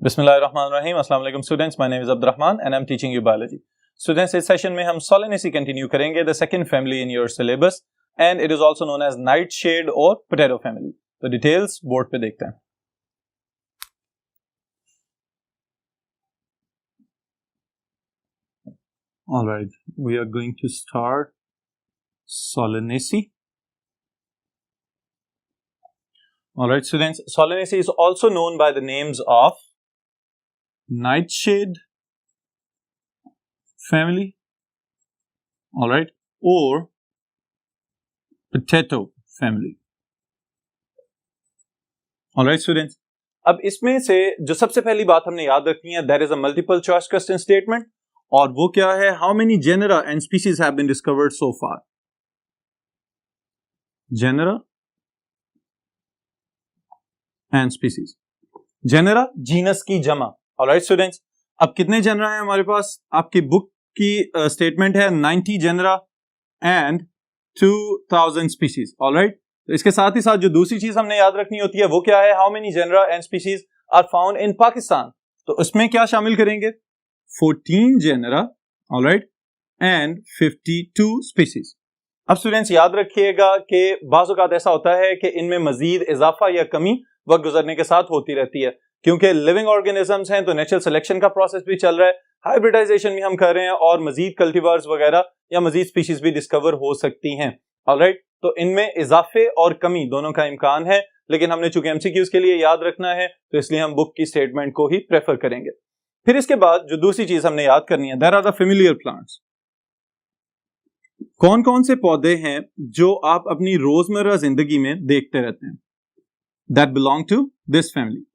Bismillahirrahmanirrahim. Assalamu alaikum students. My name is Abdurrahman and I'm teaching you biology. Students, इस session में हम Solanaceae continue करेंगे, the second family in your syllabus, and it is also known as nightshade or potato family. तो details board पे देखते हैं. All right, we are going to start Solanaceae. All right, students, Solanaceae is also known by the names of nightshade family, all right, or potato family. All right, students. अब इसमें से जो सबसे पहली बात हमने याद रखनी है, there is a multiple choice question statement, और वो क्या है? How many genera and species have been discovered so far? Genera and species. Genera, genus की जमा. Alright students, अब कितने जेनरा हैं हमारे पास? आपकी बुक की स्टेटमेंट है 90 जेनरा एंड 2000 स्पीशीज. ऑलराइट, तो इसके साथ ही साथ जो दूसरी चीज हमने याद रखनी होती है वो क्या है? How many genera and species are found in Pakistan. तो उसमें क्या शामिल करेंगे? 14 जेनरा, ऑलराइट, एंड 52 स्पीशीज. अब स्टूडेंट्स याद रखिएगा कि बाज़ औक़ात ऐसा होता है कि इनमें मजीद इजाफा या कमी वक्त गुजरने के साथ होती रहती है, क्योंकि लिविंग ऑर्गेनिजम्स हैं तो नेचुरल सिलेक्शन का प्रोसेस भी चल रहा है, हाइब्रिडाइजेशन भी हम कर रहे हैं और मजीद कल्टीवर्स वगैरह या मजीद स्पीशीज भी डिस्कवर हो सकती हैं. ऑलराइट, तो इनमें इजाफे और कमी दोनों का इम्कान है, लेकिन हमने चूंकि एमसीक्यूज के लिए याद रखना है तो इसलिए हम बुक की स्टेटमेंट को ही प्रेफर करेंगे. फिर इसके बाद जो दूसरी चीज हमने याद करनी है, there are the familiar plants. कौन कौन से पौधे हैं जो आप अपनी रोजमर्रा जिंदगी में देखते रहते हैं, that belong to this family.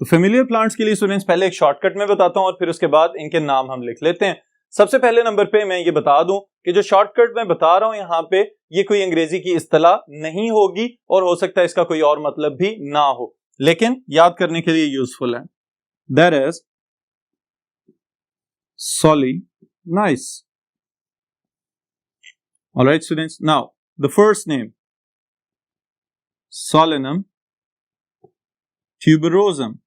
तो फेमिलियर प्लांट्स के लिए स्टूडेंट्स पहले एक शॉर्टकट में बताता हूं और फिर उसके बाद इनके नाम हम लिख लेते हैं. सबसे पहले नंबर पे मैं ये बता दूं कि जो शॉर्टकट मैं बता रहा हूं यहां पे, ये कोई अंग्रेजी की इस्तिलाह नहीं होगी और हो सकता है इसका कोई और मतलब भी ना हो, लेकिन याद करने के लिए यूजफुल है. That is Solanaceae. All right students, now the first name Solanum tuberosum.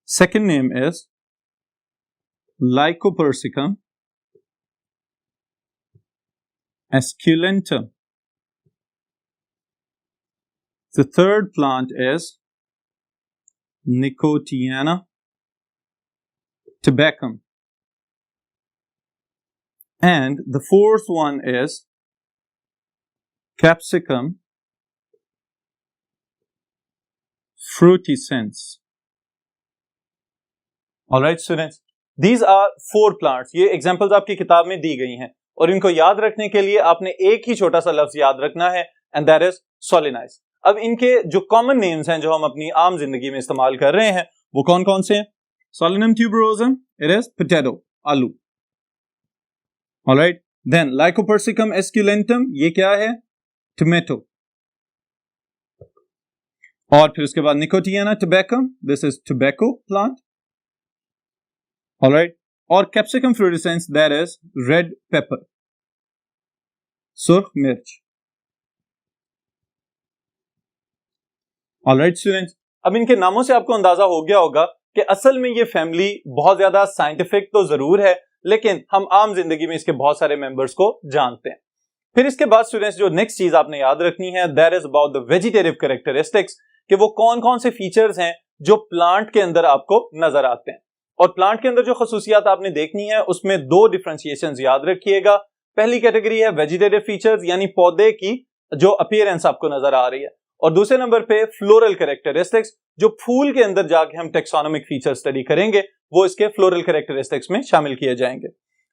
Second name is Lycopersicum esculentum. The third plant is Nicotiana tabacum. And the fourth one is Capsicum frutescens. Alright students, these are 4 plants. ये examples आपकी किताब में दी गई हैं और इनको याद रखने के लिए आपने एक ही छोटा सा लफ्ज याद रखना है, and that is solenize. अब इनके जो कॉमन नेम्स हैं जो हम अपनी आम जिंदगी में इस्तेमाल कर रहे हैं वो कौन कौन से हैं? Solanum tuberosum, it is potato, आलू. Alright, then Lycopersicum esculentum, ये क्या है? Tomato. और फिर उसके बाद Nicotiana tabacum, this is tobacco plant. Alright, और Capsicum frutescens, that is red pepper, सुर्ख मिर्च. Alright students, अब इनके नामों से आपको अंदाजा हो गया होगा कि असल में ये फैमिली बहुत ज्यादा साइंटिफिक तो जरूर है, लेकिन हम आम जिंदगी में इसके बहुत सारे मेंबर्स को जानते हैं. फिर इसके बाद स्टूडेंट्स जो नेक्स्ट चीज आपने याद रखनी है, that is about the vegetative characteristics, कि वो कौन कौन से फीचर्स हैं जो प्लांट के अंदर आपको नजर आते हैं. और प्लांट के अंदर जो खसूसियात आपने देखनी है उसमें 2 डिफरेंशिएशंस याद रखिएगा. पहली कैटेगरी है वेजिटेटिव फीचर्स, यानी पौधे की जो अपीयरेंस आपको नजर आ रही है, और दूसरे नंबर पे फ्लोरल कैरेक्टरिस्टिक्स, जो फूल के अंदर जाके हम टेक्सोनोमिक फीचर स्टडी करेंगे वो इसके फ्लोरल कैरेक्टरिस्टिक्स में शामिल किए जाएंगे.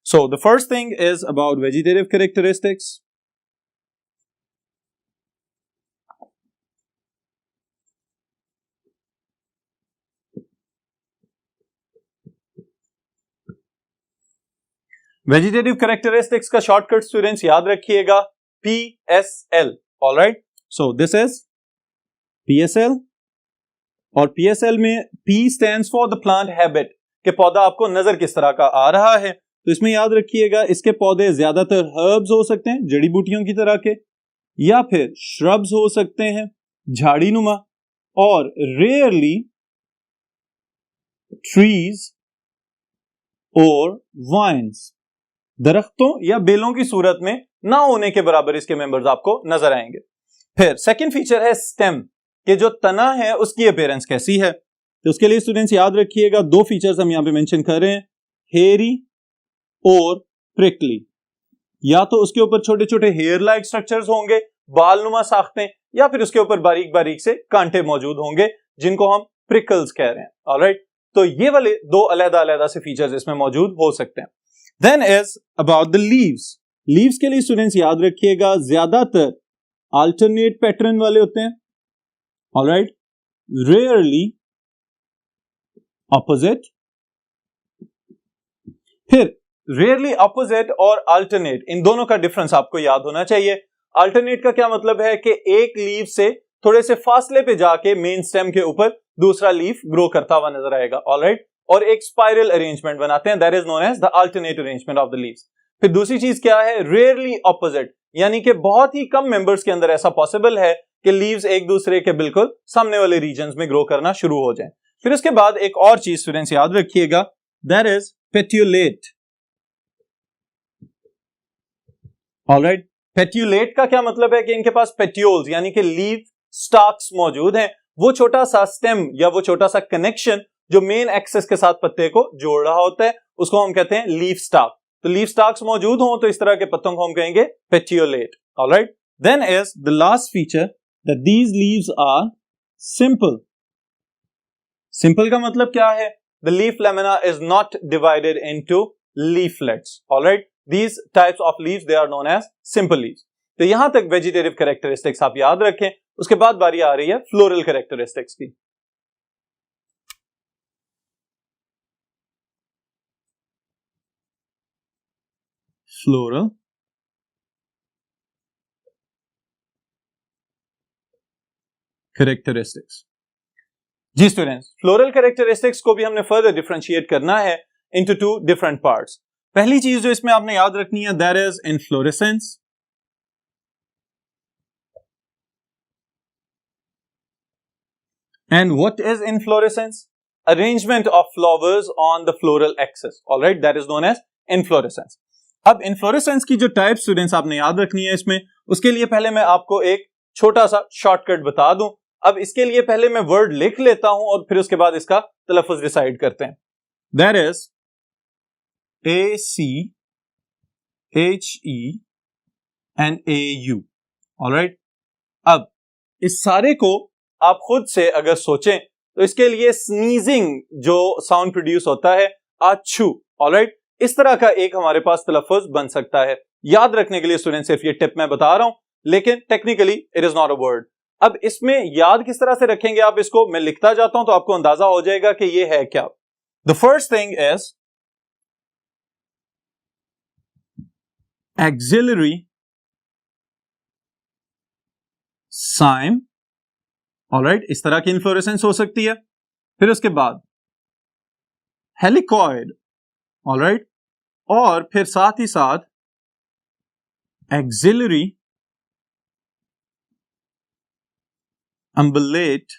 So the first thing is about vegetative characteristics. Vegetative characteristics का शॉर्टकट स्टूडेंट्स याद रखिएगा, PSL. Alright, so this is PSL, और PSL में P stands for the plant habit, कि पौधा आपको नजर किस तरह का आ रहा है. तो इसमें याद रखिएगा इसके पौधे ज्यादातर हर्ब्स हो सकते हैं, जड़ी बूटियों की तरह के, या फिर श्रब्स हो सकते हैं, झाड़ी नुमा, और रेयरली ट्रीज और वाइन्स, दरख्तों या बेलों की सूरत में ना होने के बराबर इसके मेंबर्स आपको नजर आएंगे। फिर सेकंड फीचर है स्टेम, कि जो तना है उसकी अपीयरेंस कैसी है। तो उसके लिए स्टूडेंट्स याद रखिएगा, दो फीचर्स हम यहां पे मेंशन कर रहे हैं, हेयरी और प्रिकली। या तो उसके ऊपर छोटे छोटे हेयर लाइक स्ट्रक्चर्स होंगे, बालनुमा साख्तें, या फिर उसके ऊपर बारीक बारीक से कांटे मौजूद होंगे जिनको हम प्रिकल्स कह रहे हैं। ऑलराइट, तो ये वाले दो अलग अलग से फीचर्स इसमें मौजूद हो सकते हैं। Then is about the leaves. Leaves के लिए स्टूडेंट्स याद रखिएगा, ज्यादातर अल्टरनेट पैटर्न वाले होते हैं। Alright, rarely opposite. फिर रेयरली ऑपोजिट और अल्टरनेट, इन दोनों का डिफरेंस आपको याद होना चाहिए। अल्टरनेट का क्या मतलब है कि एक लीफ से थोड़े से फासले पे जाके मेन स्टेम के ऊपर दूसरा लीफ ग्रो करता हुआ नजर आएगा। ऑलराइट, और एक स्पाइरल अरेंजमेंट बनाते हैं, that is known as the alternate arrangement of the leaves. फिर दूसरी चीज क्या है, रेयरली ऑपोजिट, यानी कि बहुत ही कम मेंबर्स के अंदर ऐसा पॉसिबल है कि लीव्स एक दूसरे के बिल्कुल सामने वाले रीजन्स में ग्रो करना शुरू हो जाए। फिर उसके बाद एक और चीज स्टूडेंट्स याद रखिएगा, दैट इज पेट्यूलेट। ऑलराइट, पेट्यूलेट का क्या मतलब है कि इनके पास पेट्यूल्स यानी कि लीफ स्टाक्स मौजूद हैं। वो छोटा सा स्टेम या वो छोटा सा कनेक्शन जो मेन एक्सेस के साथ पत्ते को जोड़ रहा होता है, उसको हम कहते हैं लीफ स्टाक। तो लीफ स्टाक्स मौजूद हों तो इस तरह के पत्तों को हम कहेंगे petiolate. All right, then is the last feature that these leaves are simple. Simple का मतलब क्या है, the leaf lamina is not divided into leaflets. All right, these types of leaves they are known as simple leaves। तो यहां तक vegetative characteristics आप याद रखें। उसके बाद बारी आ रही है फ्लोरल कैरेक्टरिस्टिक्स की। Floral characteristics. जी स्टूडेंट्स, फ्लोरल कैरेक्टरिस्टिक्स को भी हमने फर्दर डिफरेंशिएट करना है इनटू टू डिफरेंट पार्ट्स। पहली चीज जो इसमें आपने याद रखनी है, that is inflorescence. And what is inflorescence? Arrangement of flowers on the floral axis. Alright, that is known as inflorescence. अब इनफ्लोरेसेंस की जो टाइप स्टूडेंट्स आपने याद रखनी है इसमें, उसके लिए पहले मैं आपको एक छोटा सा शॉर्टकट बता दूं। अब इसके लिए पहले मैं वर्ड लिख लेता हूं और फिर उसके बाद इसका तलफ़ुज़ डिसाइड करते हैं। That is ACHENAAU। ऑलराइट, अब इस सारे को आप खुद से अगर सोचें तो इसके लिए स्नीजिंग जो साउंड प्रोड्यूस होता है, आछू। ऑलराइट, इस तरह का एक हमारे पास तलफ़ुज़ बन सकता है। याद रखने के लिए स्टूडेंट सिर्फ ये टिप मैं बता रहा हूं, लेकिन technically it is not a word. अब इसमें याद किस तरह से रखेंगे आप इसको, मैं लिखता जाता हूं तो आपको अंदाजा हो जाएगा कि ये है क्या। The first thing is axillary cyme. Alright, इस तरह की इन्फ्लोरेसेंस हो सकती है। फिर उसके बाद हेलिकॉइड। ऑलराइट, और फिर साथ ही साथ axillary umbellate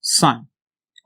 sign।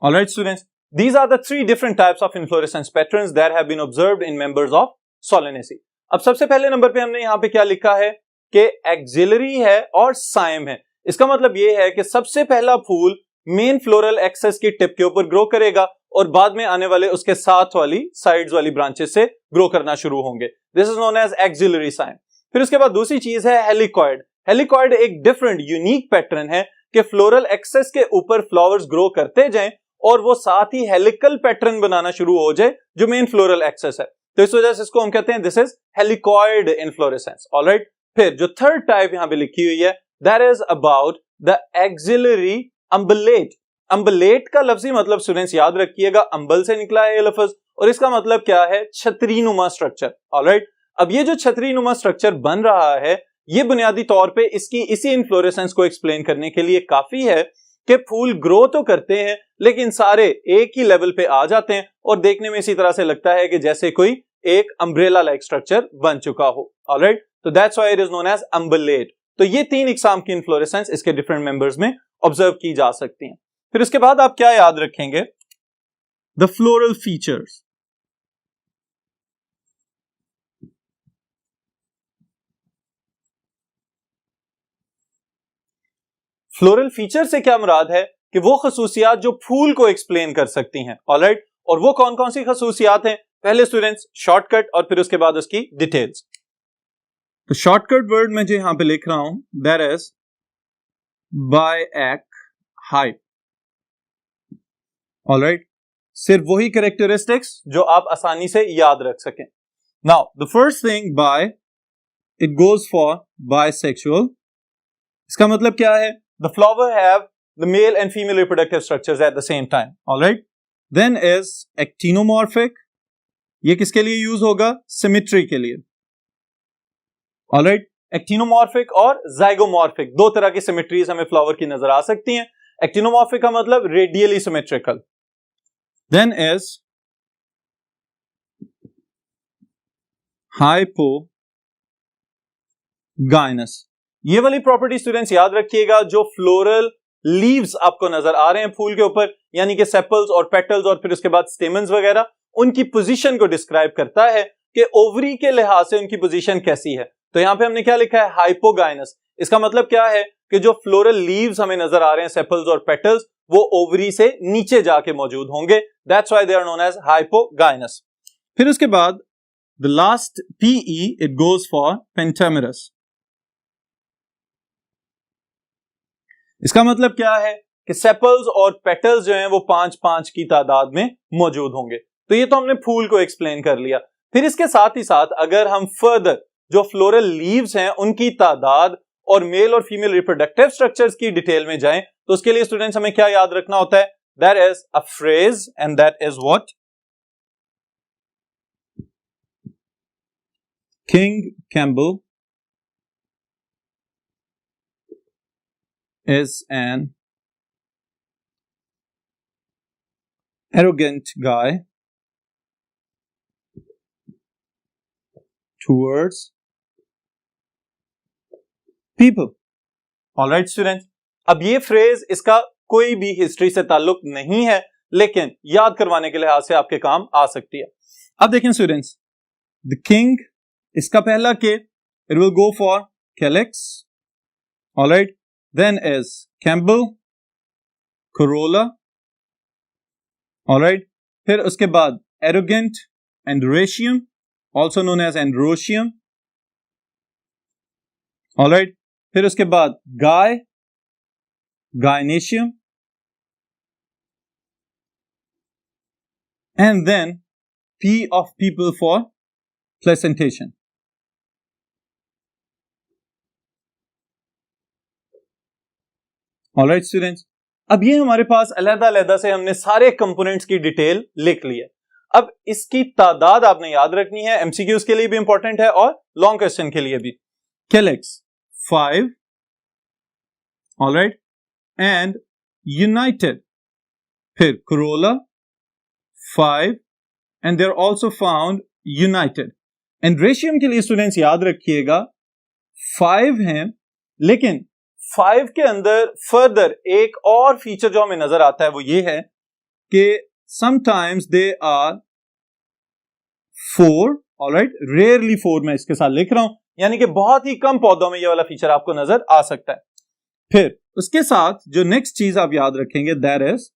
All right, students, these are the three different types of inflorescence patterns that have been observed in members of Solanaceae। अब सबसे पहले नंबर पे हमने यहां पे क्या लिखा है कि एक्सिलरी है और साइम है। इसका मतलब यह है कि सबसे पहला फूल मेन फ्लोरल एक्सेस की टिप के ऊपर ग्रो करेगा और बाद में आने वाले उसके साथ वाली साइड्स वाली ब्रांचेस से ग्रो करना शुरू होंगे। This is known as axillary cyme. फिर उसके बाद दूसरी चीज है हेलिकॉइड। हेलिकॉइड एक डिफरेंट यूनिक पैटर्न है कि फ्लोरल एक्सेस के ऊपर फ्लावर्स ग्रो करते जाएं और वो साथ ही हेलिकल पैटर्न बनाना शुरू हो जाए जो मेन फ्लोरल एक्सेस है। तो इस वजह से इसको हम कहते हैं this is helicoid inflorescence. Alright, फिर जो थर्ड टाइप यहां पे लिखी हुई है, that is about the axillary umbellate. Umbellate का लफ्जी मतलब स्टूडेंट्स याद रखिएगा, अंबल से निकला है ये लफ्ज, और इसका मतलब क्या है, छतरीनुमा स्ट्रक्चर। ऑलराइट, अब ये जो छतरीनुमा स्ट्रक्चर बन रहा है, ये बुनियादी तौर पे इसकी इसी इन्फ्लोरेसेंस को एक्सप्लेन करने के लिए काफी है कि फूल ग्रो तो करते हैं लेकिन सारे एक ही लेवल पे आ जाते हैं और देखने में इसी तरह से लगता है कि जैसे कोई एक अम्ब्रेला लाइक स्ट्रक्चर बन चुका हो। ऑलराइट, तो that's why it is known as umbellate. तो ये 3 इकसाम की इन्फ्लोरेसेंस इसके डिफरेंट मेंबर्स में ऑब्जर्व की जा सकती हैं। फिर उसके बाद आप क्या याद रखेंगे? The floral features. Floral feature से क्या मुराद है कि वो खसूसियात जो फूल को एक्सप्लेन कर सकती हैं। ऑलराइट, और वो कौन कौन सी खसूसियात हैं? पहले स्टूडेंट्स शॉर्टकट और फिर उसके बाद उसकी डिटेल्स। तो शॉर्टकट वर्ड मैं जो यहां पे लिख रहा हूं, दैट इज बायएक हाइप। ऑलराइट, सिर्फ वही कैरेक्टरिस्टिक्स जो आप आसानी से याद रख सकें। Now the first thing, by, it goes for bisexual. इसका मतलब क्या है? The flower have the male and female reproductive structures at the same time. Alright, then is actinomorphic. ये किसके लिए यूज होगा? सिमेट्री के लिए। ऑलराइट, एक्टिनोमॉर्फिक और जाइगोमॉर्फिक, दो तरह की सिमेट्रीज हमें फ्लावर की नजर आ सकती हैं। एक्टिनोमॉर्फिक का मतलब radially symmetrical. Then is hypogynous. ये वाली प्रॉपर्टी स्टूडेंट्स याद रखिएगा, जो फ्लोरल लीव्स आपको नजर आ रहे हैं फूल के ऊपर, यानी कि सेपल्स और पेटल्स और फिर उसके बाद स्टेमन्स वगैरह, उनकी पोजीशन को डिस्क्राइब करता है कि ओवरी के लिहाज से उनकी पोजीशन कैसी है। तो यहां पे हमने क्या लिखा है? हाइपोगाइनस। इसका मतलब क्या है कि जो फ्लोरल लीव्स हमें नजर आ रहे हैं, सेपल्स और पेटल्स, वो ओवरी से नीचे जाके मौजूद होंगे। That's why they are known as hypogynous. फिर उसके बाद the last PE, it goes for pentamerous. इसका मतलब क्या है कि सेपल्स और पेटल्स जो हैं वो 5-5 की तादाद में मौजूद होंगे। तो ये तो हमने फूल को एक्सप्लेन कर लिया। फिर इसके साथ ही साथ अगर हम फर्दर जो फ्लोरल लीव्स हैं उनकी तादाद और मेल और फीमेल रिप्रोडक्टिव स्ट्रक्चर्स की डिटेल में जाएं, तो उसके लिए स्टूडेंट्स हमें क्या याद रखना होता है? That is a phrase and that is what? King Campbell is an arrogant guy towards people. All right students, अब ये फ्रेज इसका कोई भी हिस्ट्री से ताल्लुक नहीं है, लेकिन याद करवाने के लिहाज से आपके काम आ सकती है। अब देखें स्टूडेंट्स, द किंग, इसका पहला K, it will go for calyx. All right, then is कैम्बल, कोरोला। ऑलराइट, फिर उसके बाद arrogant, androecium, also known as androecium. All right, फिर उसके बाद गाय, gynoecium, and then P of people for placentation. All right students, अब ये हमारे पास अलग-अलग से हमने सारे कंपोनेंट्स की डिटेल लिख ली है। अब इसकी तादाद आपने याद रखनी है, एमसीक्यूज के लिए भी इंपॉर्टेंट है और लॉन्ग क्वेश्चन के लिए भी। कैलिक्स 5, ऑलराइट, एंड यूनाइटेड, फिर corolla 5 and they are also found united. Androecium के लिए स्टूडेंट्स याद रखिएगा 5 हैं, लेकिन 5 के अंदर फर्दर एक और फीचर जो हमें नजर आता है वो ये है कि sometimes they are 4, alright, rarely 4 मैं इसके साथ लिख रहा हूं, यानी कि बहुत ही कम पौधों में ये वाला फीचर आपको नजर आ सकता है। फिर उसके साथ जो नेक्स्ट चीज आप याद रखेंगे, दैट इज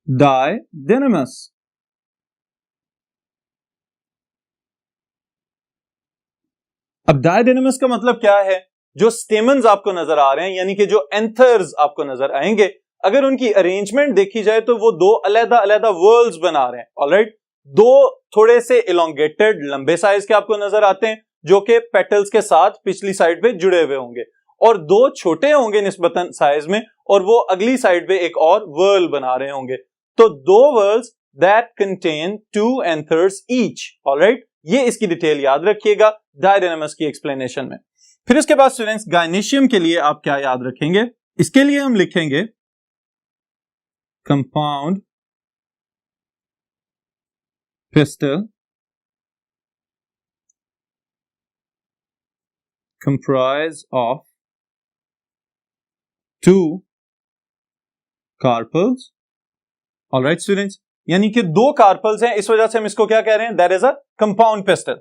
डायडेनमस। अब डायडेनमस का मतलब क्या है? जो स्टेमन्स आपको नजर आ रहे हैं, यानी कि जो एंथर्स आपको नजर आएंगे, अगर उनकी अरेंजमेंट देखी जाए तो वो दो अलग-अलग वर्ल्ड्स बना रहे हैं। ऑलराइट, दो थोड़े से इलोंगेटेड लंबे साइज के आपको नजर आते हैं जो कि पेटल्स के साथ पिछली साइड पे जुड़े हुए होंगे, और दो छोटे होंगे निस्बतन साइज में और वो अगली साइड पे एक और वर्ल्ड बना रहे होंगे। तो दो whorls that contain 2 anthers each. Alright, ये इसकी डिटेल याद रखिएगा डायडेनमस की एक्सप्लेनेशन में। फिर उसके बाद स्टूडेंट्स गायनेशियम के लिए आप क्या याद रखेंगे? इसके लिए हम लिखेंगे compound pistol comprise of 2 carpels. All right students, यानी कि 2 कार्पल्स हैं, इस वजह से हम इसको क्या कह रहे हैं, that is a compound pastel.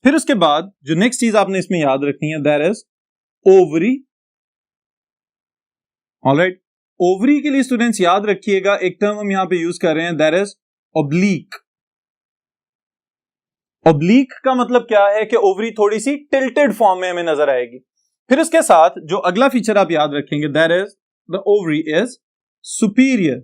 फिर उसके बाद जो नेक्स्ट चीज आपने इसमें याद रखनी है, that is ovary. Alright, ovary के लिए स्टूडेंट्स याद रखिएगा एक टर्म हम यहां पे यूज कर रहे हैं, दैट इज ऑब्लीक. ऑब्लीक का मतलब क्या है कि ओवरी थोड़ी सी टिल्टेड फॉर्म में हमें नजर आएगी. फिर उसके साथ जो अगला फीचर आप याद रखेंगे, that is the ovary is superior.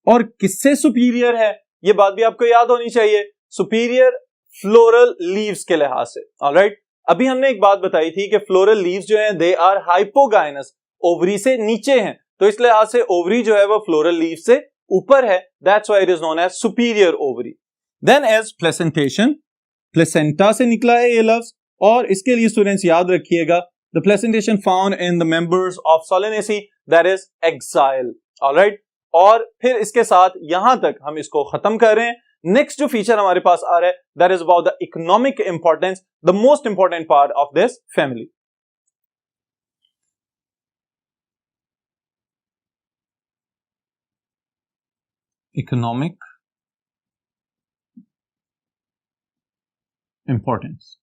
और किससे सुपीरियर है, ये बात भी आपको याद होनी चाहिए, सुपीरियर फ्लोरल लीव्स के लिहाज से. ऑलराइट, अभी हमने एक बात बताई थी कि फ्लोरल लीव्स जो हैं दे आर हाइपोगाइनस, ओवरी से नीचे हैं, तो इस लिहाज से ओवरी जो है वो फ्लोरल लीव से ऊपर है, that's why it is known as superior ovary. Then as placentation, placenta से निकला है ये लफ्ज, और इसके लिए स्टूडेंट्स याद रखिएगा the placentation found in the members of solanaceae, that is axile. Alright, और फिर इसके साथ यहां तक हम इसको खत्म कर रहे हैं. नेक्स्ट जो फीचर हमारे पास आ रहा है, that is about the economic importance, the most important part of this family. Economic importance.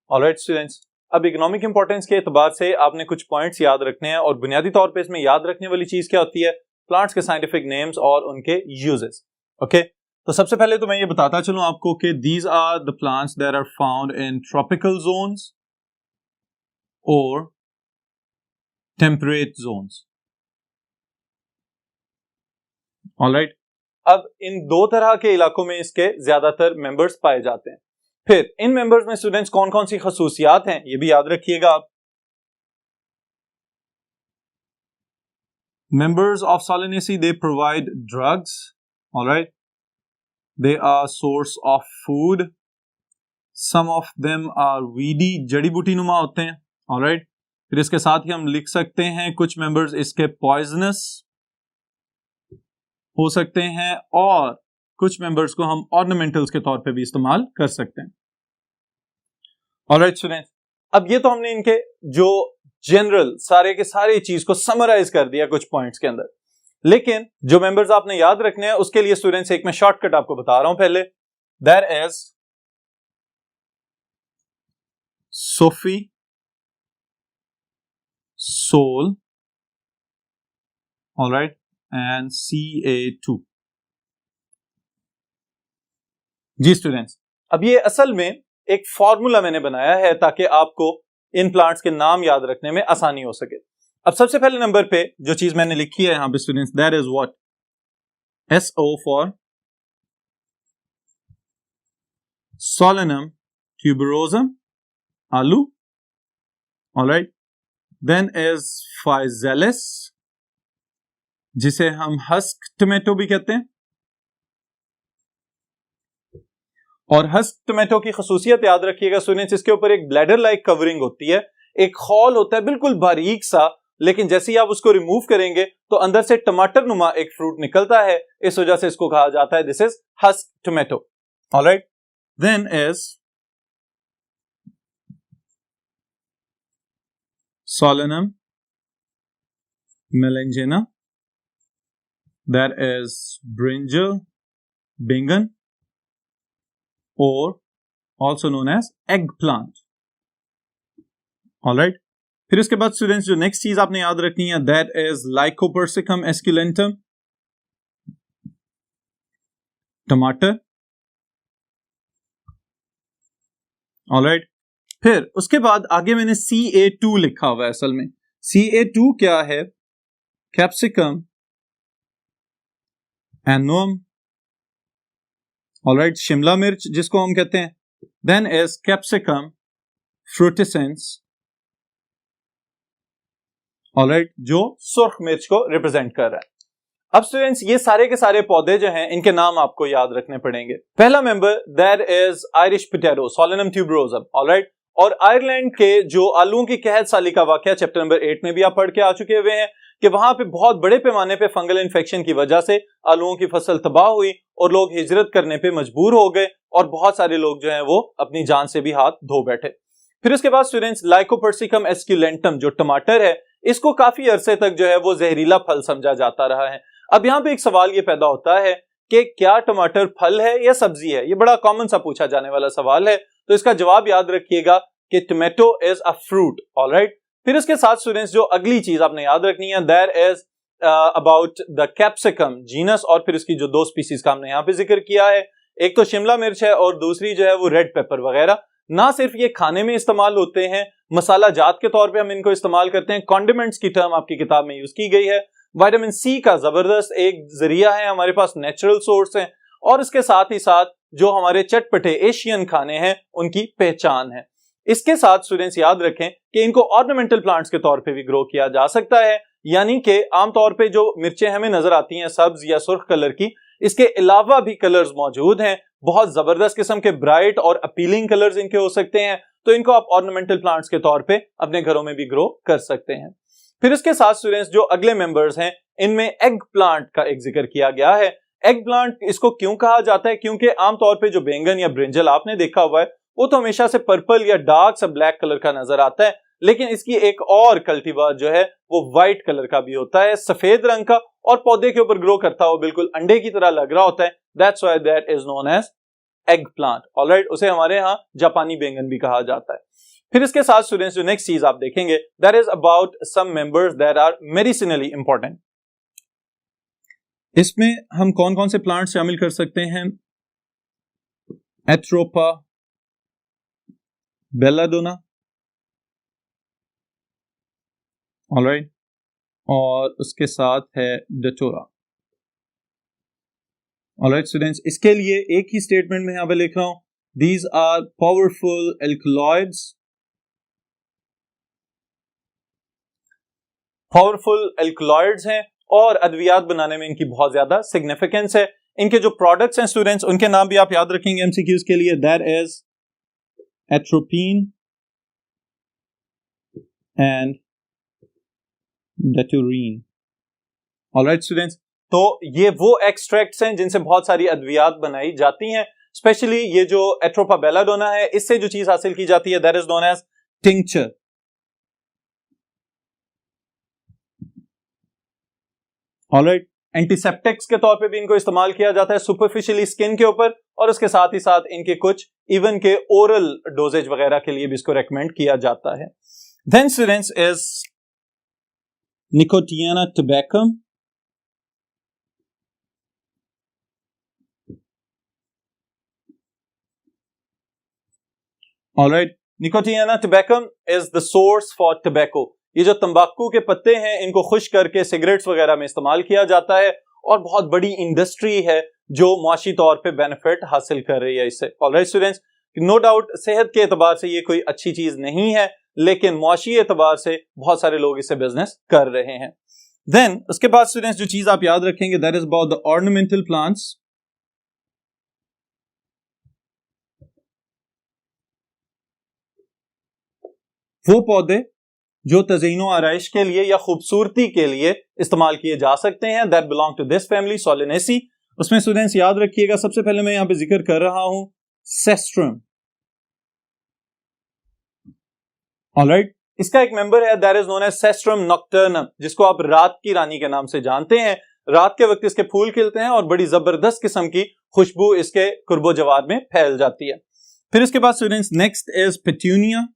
Alright students, अब इकोनॉमिक इंपॉर्टेंस के एतबार से आपने कुछ पॉइंट्स याद रखने हैं, और बुनियादी तौर पे इसमें याद रखने वाली चीज क्या होती है, प्लांट्स के साइंटिफिक नेम्स और उनके यूजेस. ओके, तो सबसे पहले तो मैं ये बताता चलूं आपको कि these are the plants that are found in tropical zones और टेम्परेट जोन्स. ऑलराइट, अब इन 2 तरह के इलाकों में इसके ज्यादातर मेंबर्स पाए जाते हैं. फिर इन मेंबर्स में स्टूडेंट्स कौन कौन सी खसूसियात हैं ये भी याद रखिएगा आप. Members of Solanaceae, they provide drugs, all right. They are source of food. Some of them are weedy, जड़ी बूटी नुमा होते हैं, all right. फिर इसके साथ ही हम लिख सकते हैं कुछ members इसके poisonous हो सकते हैं, और कुछ members को हम ornamentals के तौर पे भी इस्तेमाल कर सकते हैं. all right students, अब ये तो हमने इनके जो जनरल सारे के सारे चीज को समराइज कर दिया कुछ पॉइंट्स के अंदर, लेकिन जो मेंबर्स आपने याद रखने हैं उसके लिए स्टूडेंट्स एक मैं शॉर्टकट आपको बता रहा हूं पहले, दैट इज सोफी, सोल, ऑलराइट, एंड Ca2. जी स्टूडेंट्स, अब ये असल में एक फॉर्मूला मैंने बनाया है ताकि आपको इन प्लांट्स के नाम याद रखने में आसानी हो सके. अब सबसे पहले नंबर पे जो चीज मैंने लिखी है यहां पे students, that is what, SO for Solanum tuberosum, आलू. ऑलराइट, देन इज फाइजेलिस, जिसे हम हस्क टोमेटो भी कहते हैं. और हस्क टोमेटो की खसूसियत याद रखिएगा स्टूडेंट्स, इसके ऊपर एक ब्लैडर लाइक कवरिंग होती है, एक खौल होता है बिल्कुल बारीक सा, लेकिन जैसे ही आप उसको रिमूव करेंगे तो अंदर से टमाटर नुमा एक फ्रूट निकलता है, इस वजह से इसको कहा जाता है this is husk tomato. All right, then is Solanum melongena, that is brinjal, baingan, or also known as eggplant. All right. फिर उसके बाद स्टूडेंट्स जो नेक्स्ट चीज आपने याद रखनी है, दैट इज Lycopersicum esculentum, टमाटर. All right. फिर उसके बाद आगे मैंने Ca2 लिखा हुआ है. असल में Ca2 क्या है, कैप्सिकम annum, ऑलराइट, शिमला मिर्च जिसको हम कहते हैं. देन इज कैप्सिकम फ्रूटिसेंस, ऑलराइट, जो सुर्ख मिर्च को रिप्रेजेंट कर रहा है. अब स्टूडेंट्स ये सारे के सारे पौधे जो हैं इनके नाम आपको याद रखने पड़ेंगे. पहला member that is Irish potato, Solanum tuberosum. Alright, और आयरलैंड के जो आलूओं की कहत साली का वाकया चैप्टर नंबर 8 में भी आप पढ़ के आ चुके हुए हैं कि वहां पे बहुत बड़े पैमाने पे फंगल इन्फेक्शन की वजह से आलूओं की फसल तबाह हुई और लोग हिजरत करने पे मजबूर हो गए और बहुत सारे लोग जो हैं वो अपनी जान से भी हाथ धो बैठे। फिर उसके बाद स्टूडेंट्स लाइकोपर्सिकम एस्क्यूलेंटम जो टमाटर है, इसको काफी अरसे तक जो है वो जहरीला फल समझा जाता रहा है। अब यहाँ पे एक सवाल ये पैदा होता है कि क्या टमाटर फल है या सब्जी है? ये बड़ा कॉमन सा पूछा जाने वाला सवाल है, तो इसका जवाब याद रखिएगा कि tomato is a fruit. Alright, फिर इसके साथ स्टूडेंट्स जो अगली चीज आपने याद रखनी है there is about the capsicum genus, और फिर इसकी जो दो स्पीसीज का हमने यहाँ पे जिक्र किया है, एक तो शिमला मिर्च है और दूसरी जो है वो रेड पेपर वगैरह। ना सिर्फ ये खाने में इस्तेमाल होते हैं, मसाला जात के तौर पे हम इनको इस्तेमाल करते हैं, कॉन्डिमेंट्स की टर्म आपकी किताब में यूज की गई है। विटामिन सी का जबरदस्त एक जरिया है, हमारे पास नेचुरल सोर्स है, और इसके साथ ही साथ जो हमारे चटपटे एशियन खाने हैं उनकी पहचान है। इसके साथ स्टूडेंट्स याद रखें कि इनको ऑर्नामेंटल प्लांट्स के तौर पे भी ग्रो किया जा सकता है, यानी कि आमतौर पे जो मिर्चें हमें नजर आती हैं सब्ज या सुर्ख कलर की, इसके अलावा भी कलर्स मौजूद हैं, बहुत जबरदस्त किस्म के ब्राइट और अपीलिंग कलर्स इनके हो सकते हैं, तो इनको आप ऑर्नामेंटल प्लांट्स के तौर पे अपने घरों में भी ग्रो कर सकते हैं। फिर इसके साथ स्टूडेंट्स जो अगले मेंबर्स हैं, इनमें एग प्लांट का एक जिक्र किया गया है। एग प्लांट इसको क्यों कहा जाता है? क्योंकि आमतौर पे जो बैंगन या ब्रिंजल आपने देखा हुआ है वो तो हमेशा से पर्पल या डार्क सा ब्लैक कलर का नजर आता है, लेकिन इसकी एक और कल्टीवार जो है वो व्हाइट कलर का भी होता है, सफेद रंग का, और पौधे के ऊपर ग्रो करता हुआ बिल्कुल अंडे की तरह लग रहा होता है। That's why that is known as eggplant. Alright, उसे हमारे यहाँ जापानी बैंगन भी कहा जाता है। फिर इसके साथ स्टूडेंट्स जो नेक्स्ट चीज आप देखेंगे that is about some members that are medicinally important. इसमें हम कौन कौन से प्लांट शामिल कर सकते हैं? एथ्रोपा बेलाडोना, ऑलराइट, और उसके साथ है डेटोरा। ऑलराइट स्टूडेंट्स, इसके लिए एक ही स्टेटमेंट में यहां पे लिख रहा हूं, these are powerful alkaloids. Powerful alkaloids हैं और अद्वियात बनाने में इनकी बहुत ज्यादा सिग्निफिकेंस है। इनके जो प्रोडक्ट्स हैं स्टूडेंट्स, उनके नाम भी आप याद रखेंगे एमसीक्यूज के लिए, that is atropine and daturine. All right students, तो ये वो एक्सट्रैक्ट्स हैं जिनसे बहुत सारी अद्वियात बनाई जाती हैं। स्पेशली ये जो एट्रोपा बेलाडोना है, इससे जो चीज हासिल की जाती है that is known as tincture. Alright, antiseptics के तौर पे भी इनको इस्तेमाल किया जाता है सुपरफिशियली स्किन के ऊपर, और उसके साथ ही साथ इनके कुछ इवन के ओरल डोजेज वगैरह के लिए भी इसको रेकमेंड किया जाता है। Then students is nicotiana tabacum, alright, nicotiana tabacum is the source for tobacco. ये जो तंबाकू के पत्ते हैं इनको खुश्क करके सिगरेट्स वगैरह में इस्तेमाल किया जाता है, और बहुत बड़ी इंडस्ट्री है जो मुआशी तौर पे बेनिफिट हासिल कर रही है इससे। ऑलराइट स्टूडेंट्स, नो डाउट सेहत के एतबार से ये कोई अच्छी चीज नहीं है, लेकिन मुआशी एतबार से बहुत सारे लोग इससे बिजनेस कर रहे हैं। देन उसके बाद स्टूडेंट्स जो चीज आप याद रखेंगे that is about the ornamental plants. वो पौधे जो तज़ीनो आराइश के लिए या खूबसूरती के लिए इस्तेमाल किए जा सकते हैं, that belong to this family solanaceae. उसमें स्टूडेंट्स याद रखिएगा, सबसे पहले मैं यहां पे जिक्र कर रहा हूं सेस्ट्रम। ऑलराइट, इसका एक मेंबर है दैट इज नोन एज सेस्ट्रम नॉक्टर्नम, जिसको आप रात की रानी के नाम से जानते हैं। रात के वक्त इसके फूल खिलते हैं और बड़ी जबरदस्त किस्म की खुशबू इसके कुर्बो जवार में फैल जाती है। फिर इसके बाद students next is petunia.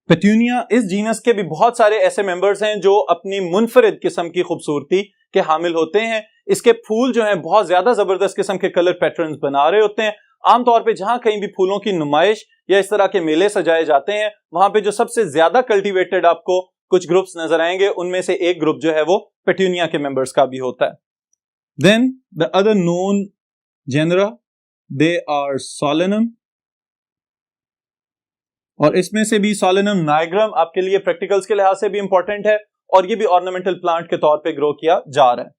Petunia, इस जीनस के भी बहुत सारे ऐसे मेंबर्स हैं जो अपनी मुनफरिद किस्म की खूबसूरती के हामिल होते हैं। इसके फूल जो हैं बहुत ज्यादा जबरदस्त किस्म के कलर पैटर्न्स बना रहे होते हैं। आमतौर पे जहां कहीं भी फूलों की नुमाइश या इस तरह के मेले सजाए जाते हैं, वहां पे जो सबसे ज्यादा कल्टीवेटेड आपको कुछ ग्रुप्स नजर आएंगे, उनमें से एक ग्रुप जो है वो पेट्यूनिया के मेंबर्स का भी होता है। Then the other known genera they are solanum, और इसमें से भी सोलेनम नाइग्रम आपके लिए प्रैक्टिकल्स के लिहाज से भी इंपॉर्टेंट है, और ये भी ऑर्नामेंटल प्लांट के तौर पे ग्रो किया जा रहा है।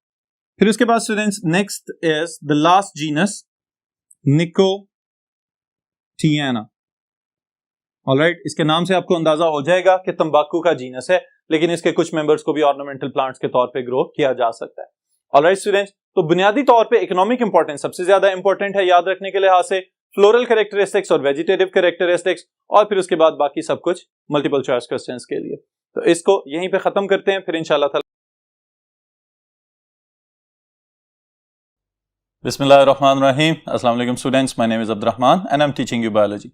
फिर उसके बाद students next is the last genus Nicotiana थियाना। ऑलराइट, इसके नाम से आपको अंदाजा हो जाएगा कि तंबाकू का जीनस है, लेकिन इसके कुछ मेंबर्स को भी ऑर्नामेंटल प्लांट्स के तौर पे ग्रो किया जा सकता है। ऑलराइट स्टूडेंट्स, तो बुनियादी तौर पे इकोनॉमिक इंपॉर्टेंस सबसे ज्यादा इंपॉर्टेंट है याद रखने के लिहाज से, फ्लोरल कैरेक्टरिस्टिक्स और वेजिटेटिव कैरेक्टरिस्टिक्स, और फिर उसके बाद बाकी सब कुछ मल्टीपल चॉइस क्वेश्चंस के लिए। तो इसको यहीं पे खत्म करते हैं, फिर इंशाल्लाह। बिस्मिल्लाहिर्रहमानिर्रहीम। अस्सलाम वालेकुम students, my name is Abdurrahman and I am teaching you biology.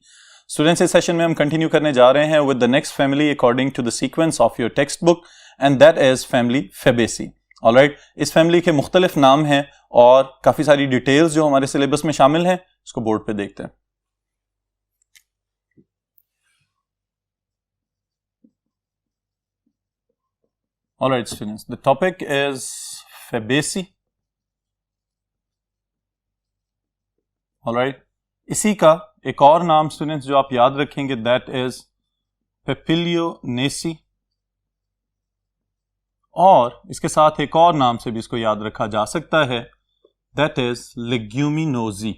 Students, इस सेशन में हम कंटिन्यू करने जा रहे हैं with the next family according to the sequence of your textbook, and that is family fabaceae. Alright, इस family के मुख्तलिफ नाम हैं और काफी सारी डिटेल्स जो हमारे सिलेबस में शामिल हैं, इसको बोर्ड पे देखते हैं। Alright students, the topic is Fabaceae. Alright, इसी का एक और नाम स्टूडेंट्स जो आप याद रखेंगे, दैट इज पेपिलियोनेसी, और इसके साथ एक और नाम से भी इसको याद रखा जा सकता है, दैट इज लेग्यूमिनोजी।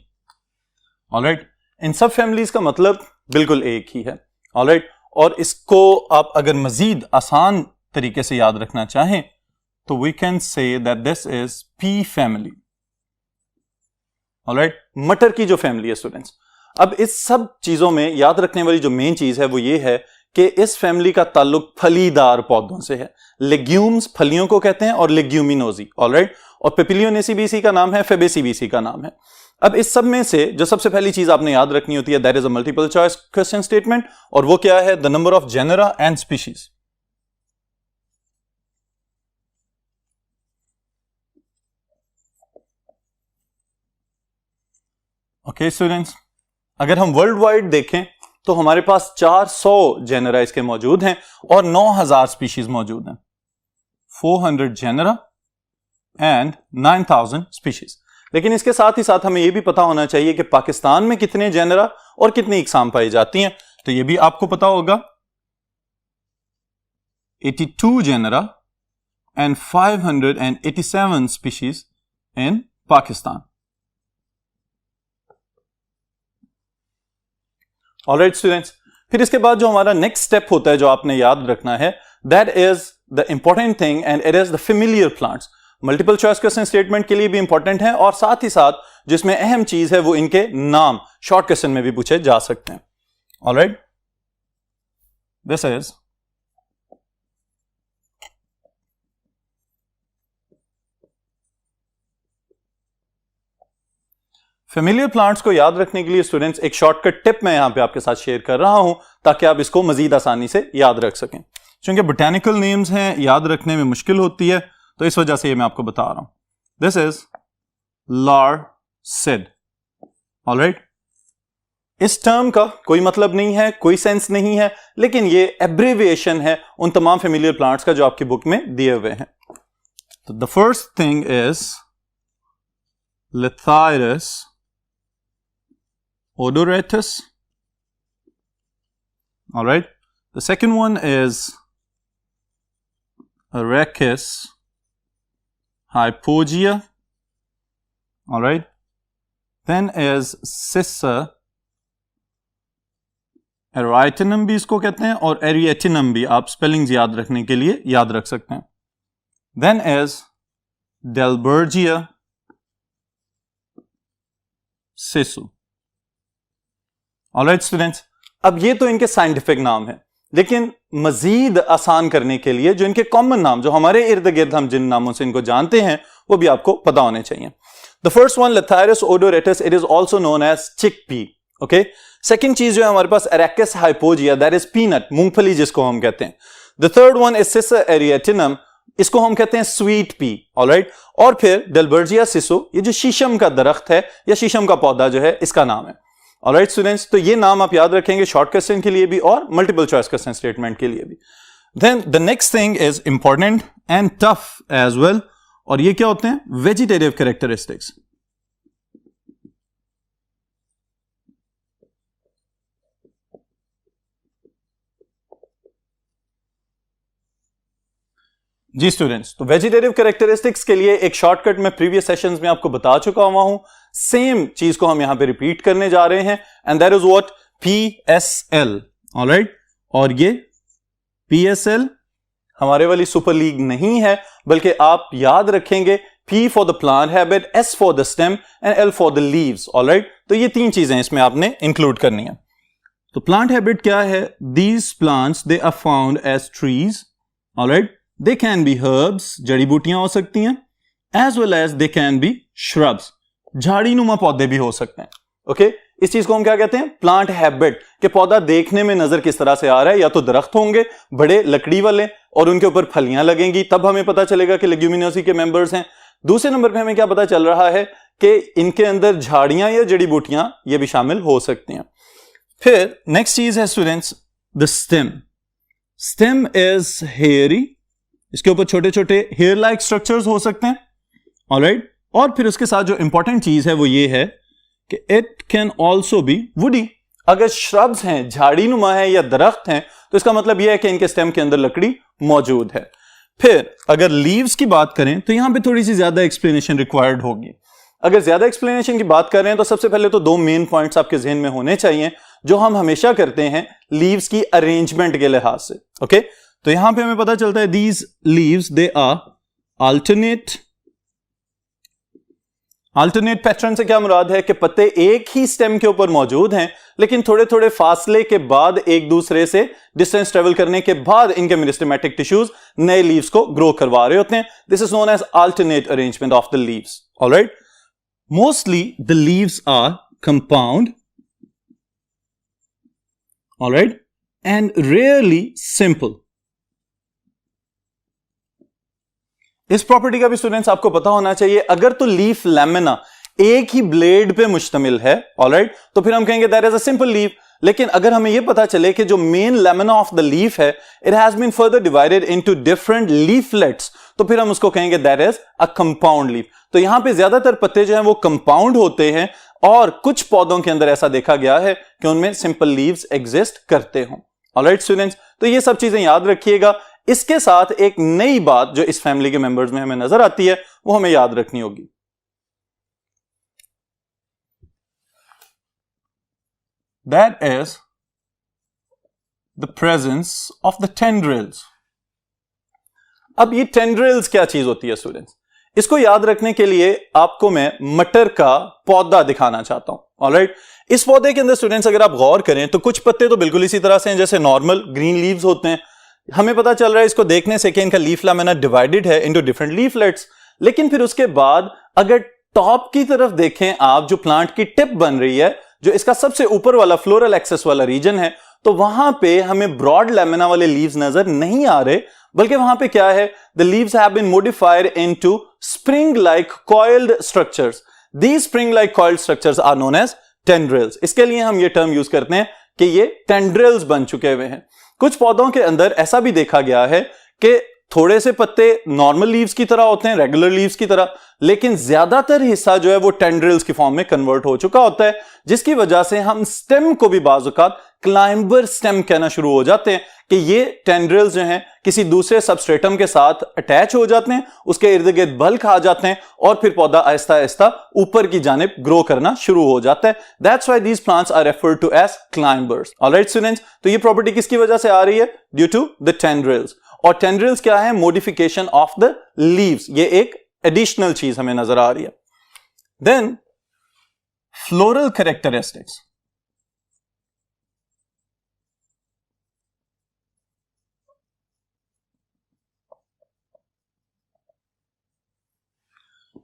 ऑलराइट, इन सब फैमिलीज का मतलब बिल्कुल एक ही है। ऑलराइट, और इसको आप अगर मजीद आसान तरीके से याद रखना चाहें तो we can say that this is pea family. Alright, मटर की जो फैमिली है स्टूडेंट्स। अब इस सब चीजों में याद रखने वाली जो मेन चीज है वो ये है कि इस फैमिली का ताल्लुक फलीदार पौधों से है। लेग्यूम्स फलियों को कहते हैं, और लेग्यूमिनोजी। ऑलराइट, और पेपिलियोनेसी भी इसी का नाम है, फेबेसी भी इसी का नाम है। अब इस सब में से जो सबसे पहली चीज आपने याद रखनी होती है, that is a multiple choice question statement, और वो क्या है? The number of genera and species. Okay students, अगर हम वर्ल्ड वाइड देखें तो हमारे पास 400 जेनरा इसके मौजूद हैं और 9000 स्पीशीज मौजूद हैं। 400 जेनरा एंड 9000 स्पीशीज। लेकिन इसके साथ ही साथ हमें यह भी पता होना चाहिए कि पाकिस्तान में कितने जेनरा और कितनी इकसाम पाई जाती हैं, तो यह भी आपको पता होगा। 82 genera and 587 species in Pakistan. Alright students, फिर इसके बाद जो हमारा नेक्स्ट स्टेप होता है जो आपने याद रखना है, that is the important thing and it is the familiar plants. Multiple choice question statement के लिए भी इंपॉर्टेंट है, और साथ ही साथ जिसमें अहम चीज है वो इनके नाम शॉर्ट क्वेश्चन में भी पूछे जा सकते हैं। Alright, this is familiar plants को याद रखने के लिए स्टूडेंट्स एक शॉर्टकट टिप मैं यहां पे आपके साथ शेयर कर रहा हूं ताकि आप इसको मजीद आसानी से याद रख सकें। क्योंकि बोटैनिकल नेम्स हैं, याद रखने में मुश्किल होती है, तो इस वजह से ये मैं आपको बता रहा हूं। दिस इज लार्सिड। ऑलराइट, इस टर्म का कोई मतलब नहीं है, कोई सेंस नहीं है, लेकिन ये एब्रिविएशन है उन तमाम फेमिलियर प्लांट्स का जो आपकी बुक में दिए हुए हैं। तो the first thing is Lathyrus odoratus. All right, the second one is Arachis hypogaea. All right, then is Sissa Arietinum भी इसको कहते हैं, और Arietinum भी आप स्पेलिंग्स याद रखने के लिए याद रख सकते हैं। Then is Delbergia Sisu. Alright students, अब ये तो इनके साइंटिफिक नाम है, लेकिन मजीद आसान करने के लिए जो इनके कॉमन नाम, जो हमारे इर्द गिर्द हम जिन नामों से इनको जानते हैं, वो भी आपको पता होने चाहिए। The first one Lathyrus odoratus, it is also known as chickpea. Okay, second चीज जो है हमारे पास Arachis hypogaea, that is peanut, मूंगफली जिसको हम कहते हैं। द थर्ड वन इज सिसा एरिएटिनम, इसको हम कहते हैं स्वीट पी। ऑलराइट, और फिर डेल्बर्जिया सिसो, ये जो शीशम का दरख्त है या शीशम का पौधा जो है, इसका नाम है। ऑलराइट स्टूडेंट्स, तो ये नाम आप याद रखेंगे शॉर्ट क्वेश्चन के लिए भी और मल्टीपल चॉइस क्वेश्चन स्टेटमेंट के लिए भी। Then the next thing is important and tough as well, और ये क्या होते हैं? Vegetative characteristics. जी स्टूडेंट्स, तो वेजिटेटिव कैरेक्टरिस्टिक्स के लिए एक शॉर्टकट मैं प्रीवियस सेशंस में आपको बता चुका हुआ हूं, सेम चीज को हम यहां पे रिपीट करने जा रहे हैं, and that is what PSL, alright. और ये PSL हमारे वाली सुपर लीग नहीं है, बल्कि आप याद रखेंगे P for the plant habit, S for the stem and L for the leaves, alright. तो ये तीन चीजें इसमें आपने इंक्लूड करनी है। तो प्लांट हैबिट क्या है? These plants they are found as trees, alright. They can be herbs, जड़ी बूटियां हो सकती हैं, as well as they can be shrubs, झाड़ी नुमा पौधे भी हो सकते हैं। ओके, इस चीज को हम क्या कहते हैं? Plant habit. के पौधा देखने में नजर किस तरह से आ रहा है, या तो दरख्त होंगे बड़े लकड़ी वाले और उनके ऊपर फलियां लगेंगी, तब हमें पता चलेगा कि लेग्यूमिनोसी के मेंबर्स हैं। दूसरे नंबर पे हमें क्या पता चल रहा है कि इनके अंदर झाड़ियां या जड़ी बूटियां ये भी शामिल हो सकती हैं। फिर नेक्स्ट चीज है students the stem. Stem is hairy, इसके ऊपर छोटे छोटे हेयर लाइक स्ट्रक्चर्स हो सकते हैं, ऑलराइट। और फिर उसके साथ जो इंपॉर्टेंट चीज है वो ये है कि it can also be woody. अगर श्रब्स हैं, झाड़ी नुमा है या दरख्त हैं, तो इसका मतलब यह है कि इनके स्टेम के अंदर लकड़ी मौजूद है। फिर अगर लीव्स की बात करें तो यहां पे थोड़ी सी ज्यादा एक्सप्लेनेशन रिक्वायर्ड होगी। अगर ज्यादा एक्सप्लेनेशन की बात कर रहे हैं तो सबसे पहले तो दो मेन पॉइंट्स आपके जहन में होने चाहिए जो हम हमेशा करते हैं लीव्स की अरेंजमेंट के लिहाज से। ओके, तो यहां पे हमें पता चलता है these leaves they are alternate pattern से क्या मुराद है कि पत्ते एक ही स्टेम के ऊपर मौजूद हैं, लेकिन थोड़े थोड़े फासले के बाद एक दूसरे से डिस्टेंस ट्रेवल करने के बाद इनके मेरिस्टेमेटिक टिश्यूज नए लीव्स को ग्रो करवा रहे होते हैं। This is known as alternate arrangement of the leaves, alright. Mostly the leaves are compound, alright, and rarely simple. इस प्रॉपर्टी का भी स्टूडेंट्स आपको पता होना चाहिए। अगर तो लीफ लैमिना एक ही ब्लेड पे मुश्तमिल है, ऑलराइट, तो फिर हम कहेंगे that is a simple leaf. लेकिन अगर हमें यह पता चले कि जो main lamina of the leaf है it has been further divided into different leaflets, तो फिर हम उसको कहेंगे that is a compound leaf. तो यहां पे ज्यादातर पत्ते जो हैं वो कंपाउंड होते हैं, और कुछ पौधों के अंदर ऐसा देखा गया है कि उनमें सिंपल लीव्स एग्जिस्ट करते हों। ऑलराइट स्टूडेंट्स, तो ये सब चीजें याद रखिएगा। इसके साथ एक नई बात जो इस फैमिली के मेंबर्स में हमें नजर आती है वो हमें याद रखनी होगी। That is the presence of the tendrils. अब ये टेंड्रिल्स क्या चीज होती है स्टूडेंट्स? इसको याद रखने के लिए आपको मैं मटर का पौधा दिखाना चाहता हूं, ऑलराइट। इस पौधे के अंदर स्टूडेंट्स अगर आप गौर करें तो कुछ पत्ते तो बिल्कुल इसी तरह से हैं जैसे नॉर्मल ग्रीन लीव्स होते हैं। हमें पता चल रहा है इसको देखने से कि इनका लीफ लैमिना डिवाइडेड है इनटू डिफरेंट लीफलेट्स। लेकिन फिर उसके बाद अगर टॉप की तरफ देखें आप, जो प्लांट की टिप बन रही है, जो इसका सबसे ऊपर वाला फ्लोरल एक्सेस वाला रीजन है, तो वहां पे हमें ब्रॉड लैमिना वाले लीव्स नजर नहीं आ रहे, बल्कि वहां पे क्या है? The leaves have been modified into spring like coiled structures. These spring like coiled structures are known as tendrils. इसके लिए हम ये टर्म यूज करते हैं कि ये टेंड्रिल्स बन चुके हुए हैं। कुछ पौधों के अंदर ऐसा भी देखा गया है कि थोड़े से पत्ते नॉर्मल लीव्स की तरह होते हैं, रेगुलर लीव्स की तरह, लेकिन ज्यादातर हिस्सा जो है वो टेंड्रिल्स की फॉर्म में कन्वर्ट हो चुका होता है, जिसकी वजह से हम स्टेम को भी बाज़-औक़ात क्लाइंबर स्टेम कहना शुरू हो जाते हैं कि ये टेंड्रिल्स जो हैं किसी दूसरे सबस्ट्रेटम के साथ अटैच हो जाते हैं, उसके इर्द गिर्द बल खा जाते हैं और फिर पौधा आहिस्ता आहिस्ता ऊपर की जानिब ग्रो करना शुरू हो जाता है। That's why these plants are referred to as climbers. All right students, तो ये प्रॉपर्टी किसकी वजह से आ रही है? Due to the tendrils. और टेंड्रिल्स क्या है? Modification of the leaves. ये एक एडिशनल चीज हमें नजर आ रही है। Then floral characteristics.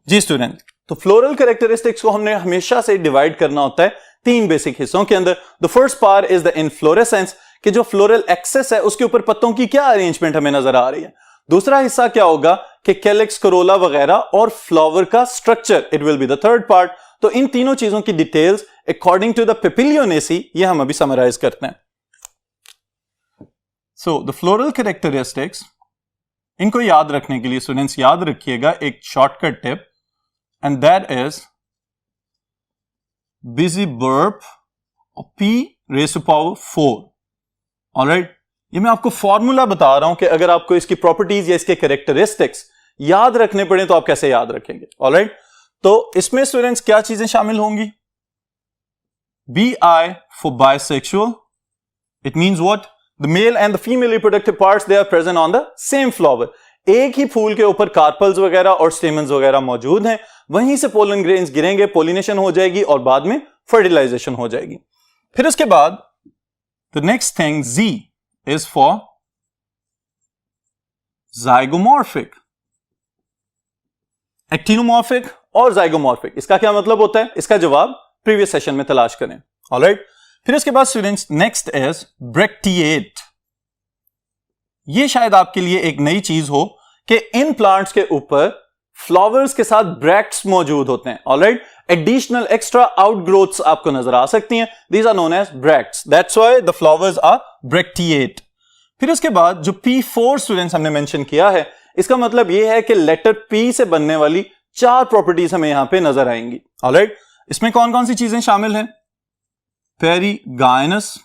जी स्टूडेंट, तो फ्लोरल कैरेक्टरिस्टिक्स को हमने हमेशा से डिवाइड करना होता है तीन बेसिक हिस्सों के अंदर। The first part is the inflorescence, कि जो फ्लोरल एक्सेस है उसके ऊपर पत्तों की क्या अरेंजमेंट हमें नजर आ रही है। दूसरा हिस्सा क्या होगा कि कैलिक्स, करोला वगैरह और फ्लावर का structure, it will be the third part. तो इन तीनों चीजों की डिटेल्स अकॉर्डिंग टू द पेपिलियोनेसी ये हम अभी समराइज करते हैं। सो द फ्लोरल कैरेक्टरिस्टिक्स, इनको याद रखने के लिए स्टूडेंट्स याद रखिएगा एक shortcut tip, and that is busy burp P raised to power 4. All right, ये मैं आपको फॉर्मूला बता रहा हूं कि अगर आपको इसकी प्रॉपर्टीज या इसके कैरेक्टरिस्टिक्स याद रखने पड़े तो आप कैसे याद रखेंगे. ऑलराइट, तो इसमें स्टूडेंट्स क्या चीजें शामिल होंगी? BI for bisexual. It means what? The male and the female reproductive parts, they are present on the same flower. एक ही फूल के ऊपर कार्पल्स वगैरह और स्टेमन्स वगैरह मौजूद हैं, वहीं से पोलन ग्रेन्स गिरेंगे, पोलिनेशन हो जाएगी और बाद में फर्टिलाइजेशन हो जाएगी. फिर उसके बाद the next thing Z is for zygomorphic. Actinomorphic और जाइगोमॉर्फिक, इसका क्या मतलब होता है? इसका जवाब प्रीवियस सेशन में तलाश करें. ऑलराइट, फिर उसके बाद स्टूडेंट्स नेक्स्ट इज ब्रैक्टिएट. ये शायद आपके लिए एक नई चीज हो कि इन प्लांट्स के ऊपर फ्लावर्स के साथ ब्रैक्ट्स मौजूद होते हैं. ऑलराइट, एडिशनल एक्स्ट्रा आउटग्रोथ्स आपको नजर आ सकती हैं. These are known as bracts. That's why the flowers are bracteate. फिर उसके बाद जो P4 स्टूडेंट्स हमने मेंशन किया है, इसका मतलब यह है कि लेटर P से बनने वाली 4 प्रॉपर्टीज हमें यहां पे नजर आएंगी. ऑलराइट, इसमें कौन कौन सी चीजें शामिल हैं? Perigynous.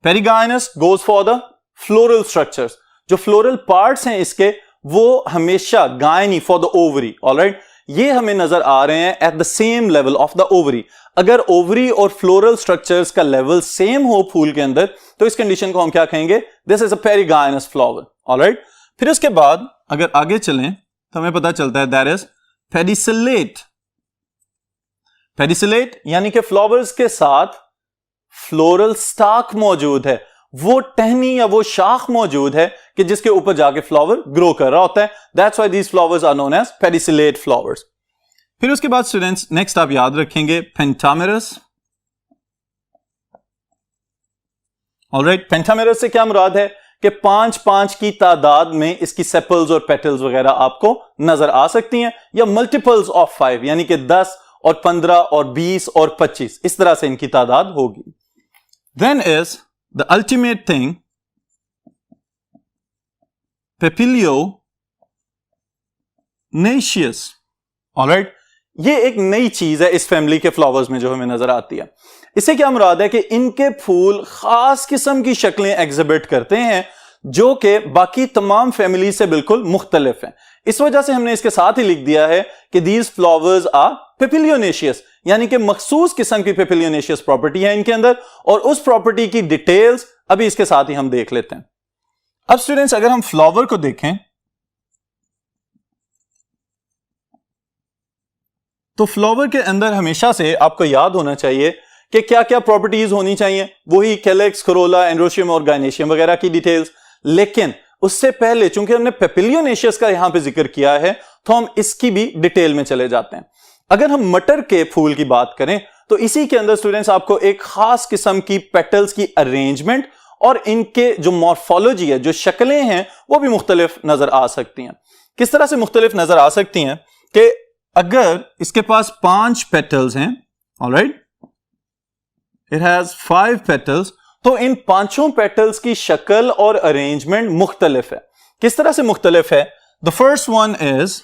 Perigynous goes for the floral structures. जो फ्लोरल पार्ट्स हैं इसके, वो हमेशा gynae for the ovary. Alright, ये हमें नजर आ रहे हैं eight the same level of the ovary. अगर ओवरी और फ्लोरल स्ट्रक्चर्स का लेवल सेम हो फूल के अंदर, तो इस कंडीशन को हम क्या कहेंगे? This is a perigynous flower. Alright, फिर उसके बाद अगर आगे चलें तो हमें पता चलता है दैट इज पेडिसिलेट. पेडिसिलेट यानी कि फ्लावर्स के साथ फ्लोरल स्टाक मौजूद है, वो टहनी या वो शाख मौजूद है कि जिसके ऊपर जाके फ्लावर ग्रो कर रहा होता है. That's why these flowers are known as pedicellate flowers. फिर उसके बाद स्टूडेंट्स नेक्स्ट आप याद रखेंगे पेंटामेरस. ऑलराइट, पेंटामेरस से क्या मुराद है कि 5-5 की तादाद में इसकी सेपल्स और पेटल्स वगैरह आपको नजर आ सकती हैं, या मल्टीपल्स ऑफ 5 यानी कि 10 और 15 और 20 और 25, इस तरह से इनकी तादाद होगी. Then is the ultimate thing papilionaceous. All right, ये एक नई चीज है इस फैमिली के फ्लावर्स में जो हमें नजर आती है. इससे क्या मुराद है कि इनके फूल खास किस्म की शक्लें एग्जिबिट करते हैं जो कि बाकी तमाम फैमिली से बिल्कुल मुख्तलिफ हैं. इस वजह से हमने इसके साथ ही लिख दिया है कि दीज फ्लावर्स आर पेपिलियोनेशियस, यानी कि मखसूस किस्म की पेपिलियोनेशियस प्रॉपर्टी है इनके अंदर, और उस प्रॉपर्टी की डिटेल्स अभी इसके साथ ही हम देख लेते हैं. अब स्टूडेंट्स अगर हम फ्लावर को देखें तो फ्लावर के अंदर हमेशा से आपको याद होना चाहिए कि क्या क्या प्रॉपर्टीज होनी चाहिए. वही कैलेक्स, कोरोला, एंड्रोशियम और गायनेशियम वगैरह की डिटेल्स. लेकिन उससे पहले चूंकि हमने पेपिलियोनेशियस का यहां पे जिक्र किया है, तो हम इसकी भी डिटेल में चले जाते हैं. अगर हम मटर के फूल की बात करें तो इसी के अंदर स्टूडेंट्स आपको एक खास किस्म की पेटल्स की अरेंजमेंट और इनके जो मॉर्फोलॉजी है, जो शक्लें हैं, वो भी मुख्तलिफ नजर आ सकती हैं. किस तरह से मुख्तलिफ नजर आ सकती हैं कि अगर इसके पास 5 पेटल्स हैं, ऑलराइट, इट हैज 5 पेटल्स, तो इन 5 पेटल्स की शक्ल और अरेंजमेंट मुख्तलिफ है. किस तरह से मुख्तलिफ है? The first one is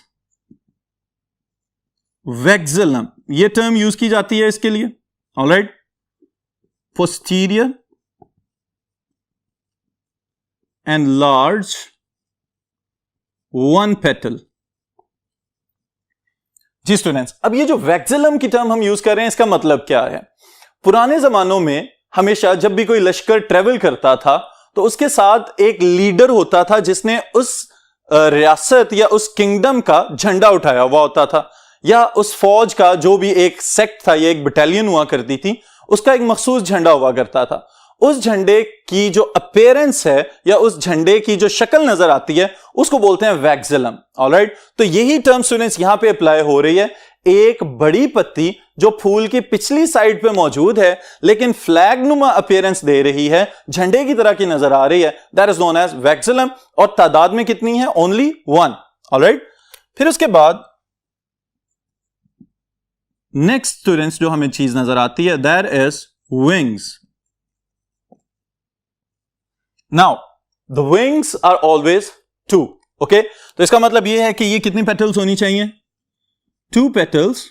vexillum. ये टर्म यूज की जाती है इसके लिए. Alright, posterior and large one petal. जी स्टूडेंट्स, अब ये जो वेक्सिलम की टर्म हम यूज कर रहे हैं, इसका मतलब क्या है? पुराने जमानों में हमेशा जब भी कोई लश्कर ट्रेवल करता था तो उसके साथ एक लीडर होता था जिसने उस रियासत या उस किंगडम का झंडा उठाया हुआ होता था, या उस फौज का जो भी एक सेक्ट था या एक बटालियन हुआ करती थी, उसका एक मखसूस झंडा हुआ करता था. उस झंडे की जो अपीयरेंस है या उस झंडे की जो शक्ल नजर आती है, उसको बोलते हैं वेक्सिलम. ऑलराइट, तो यही टर्म स्टूडेंट्स यहां पे अप्लाई हो रही है. एक बड़ी पत्ती जो फूल की पिछली साइड पे मौजूद है लेकिन फ्लैग नुमा अपीयरेंस दे रही है, झंडे की तरह की नजर आ रही है, that is known as vexillum. और तादाद में कितनी है? ओनली 1. ऑलराइट, फिर उसके बाद नेक्स्ट स्टूडेंट्स जो हमें चीज नजर आती है, that is wings. Now the wings are always 2. Okay, तो इसका मतलब यह है कि ये कितनी पेटल्स होनी चाहिए? 2 petals,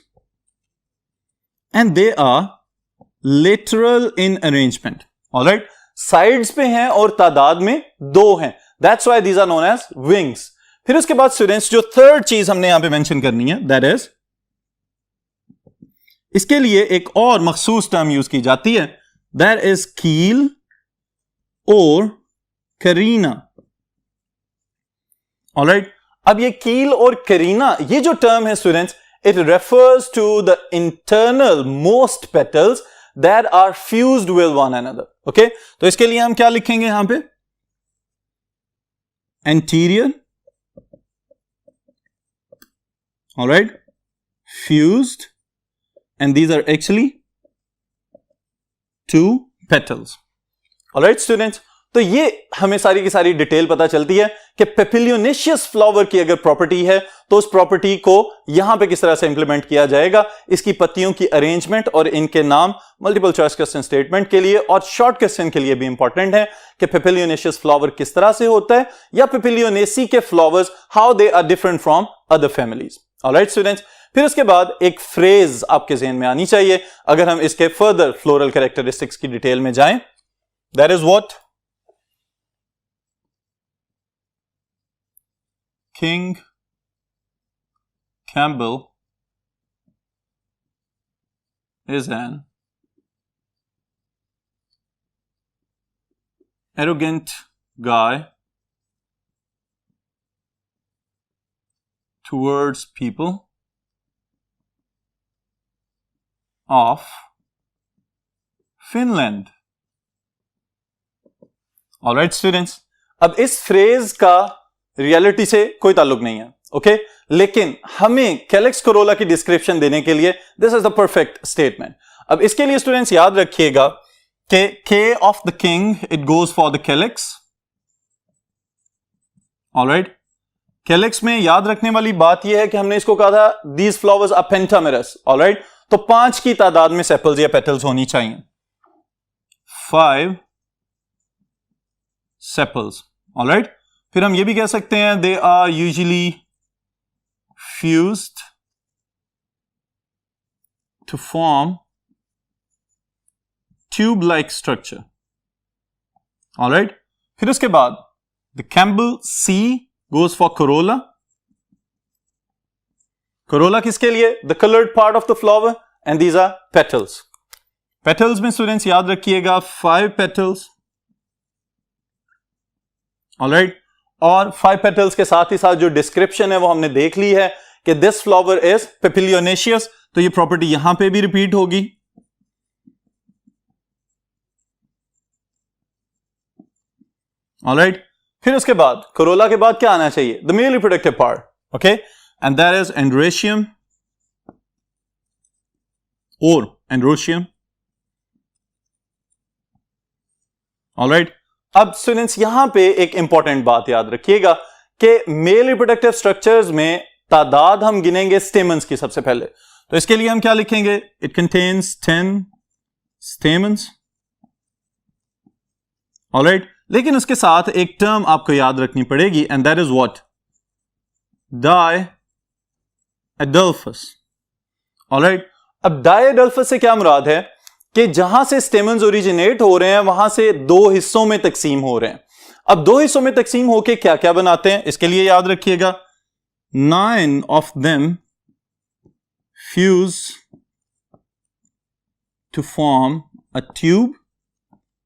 and they are lateral in arrangement. All right, sides पे हैं और तादाद में 2 हैं, that's why these are known as wings. फिर उसके बाद स्टूडेंट्स जो थर्ड चीज हमने यहां पे मेंशन करनी है दैट इज, इसके लिए एक और मखसूस टर्म यूज की जाती है, दैट इज कील और करीना। ऑलराइट, अब ये कील और करीना ये जो टर्म है students, it refers to the internal most petals that are fused with one another. Okay, तो इसके लिए हम क्या लिखेंगे यहां पे, anterior, alright, fused, and these are actually 2 petals. Alright students, तो ये हमें सारी की सारी डिटेल पता चलती है कि पेपिलियोनेशियस फ्लावर की अगर प्रॉपर्टी है तो उस प्रॉपर्टी को यहां पे किस तरह से इंप्लीमेंट किया जाएगा, इसकी पत्तियों की अरेंजमेंट और इनके नाम मल्टीपल चॉइस क्वेश्चन स्टेटमेंट के लिए और शॉर्ट क्वेश्चन के लिए भी इंपॉर्टेंट है कि पेपिलियोनेशियस फ्लावर किस तरह से होता है, या पेपिलियोनेसी के flowers how they are different from other families. Alright students, फिर उसके बाद एक फ्रेज आपके ज़हन में आनी चाहिए अगर हम इसके फर्दर फ्लोरल कैरेक्टरिस्टिक्स की डिटेल में जाएं, that is what, king Campbell is an arrogant guy towards people of Finland. Alright students, अब इस फ्रेज का रियलिटी से कोई ताल्लुक नहीं है, ओके लेकिन हमें कैलिक्स कोरोला की डिस्क्रिप्शन देने के लिए this is the perfect statement. अब इसके लिए स्टूडेंट्स याद रखिएगा कि K of the king it goes for the calyx. Alright, calyx में याद रखने वाली बात यह है कि हमने इसको कहा था these flowers are pentamerous. Alright, तो 5 की तादाद में सेपल्स या पेटल्स होनी चाहिए, 5 सेपल्स। ऑलराइट, फिर हम ये भी कह सकते हैं they are usually fused to form tube like structure. Alright, फिर उसके बाद the symbol C goes for corolla. Corolla किसके लिए, the colored part of the flower, and these are petals. Petals में स्टूडेंट्स याद रखिएगा 5 petals. Alright, और 5 petals के साथ ही साथ जो डिस्क्रिप्शन है वो हमने देख ली है कि this flower is papilionaceous, तो ये प्रॉपर्टी यहां पे भी रिपीट होगी। Alright, फिर उसके बाद कोरोला के बाद क्या आना चाहिए, the male reproductive part, okay, and that is androecium और एंड्रोशियम। ऑलराइट, अब स्टूडेंट्स यहां पे एक इंपॉर्टेंट बात याद रखिएगा कि मेल रिप्रोडक्टिव स्ट्रक्चर्स में तादाद हम गिनेंगे स्टेमन्स की सबसे पहले, तो इसके लिए हम क्या लिखेंगे, इट कंटेन्स 10 स्टेमन्स। ऑलराइट, लेकिन उसके साथ एक टर्म आपको याद रखनी पड़ेगी and that is what, diadelphous. All right, अब डायएडल्फस से क्या मुराद है कि जहां से स्टेमन्स ओरिजिनेट हो रहे हैं वहां से 2 हिस्सों में तकसीम हो रहे हैं। अब 2 हिस्सों में तकसीम होके क्या क्या बनाते हैं, इसके लिए याद रखिएगा 9 of them fuse to form a tube.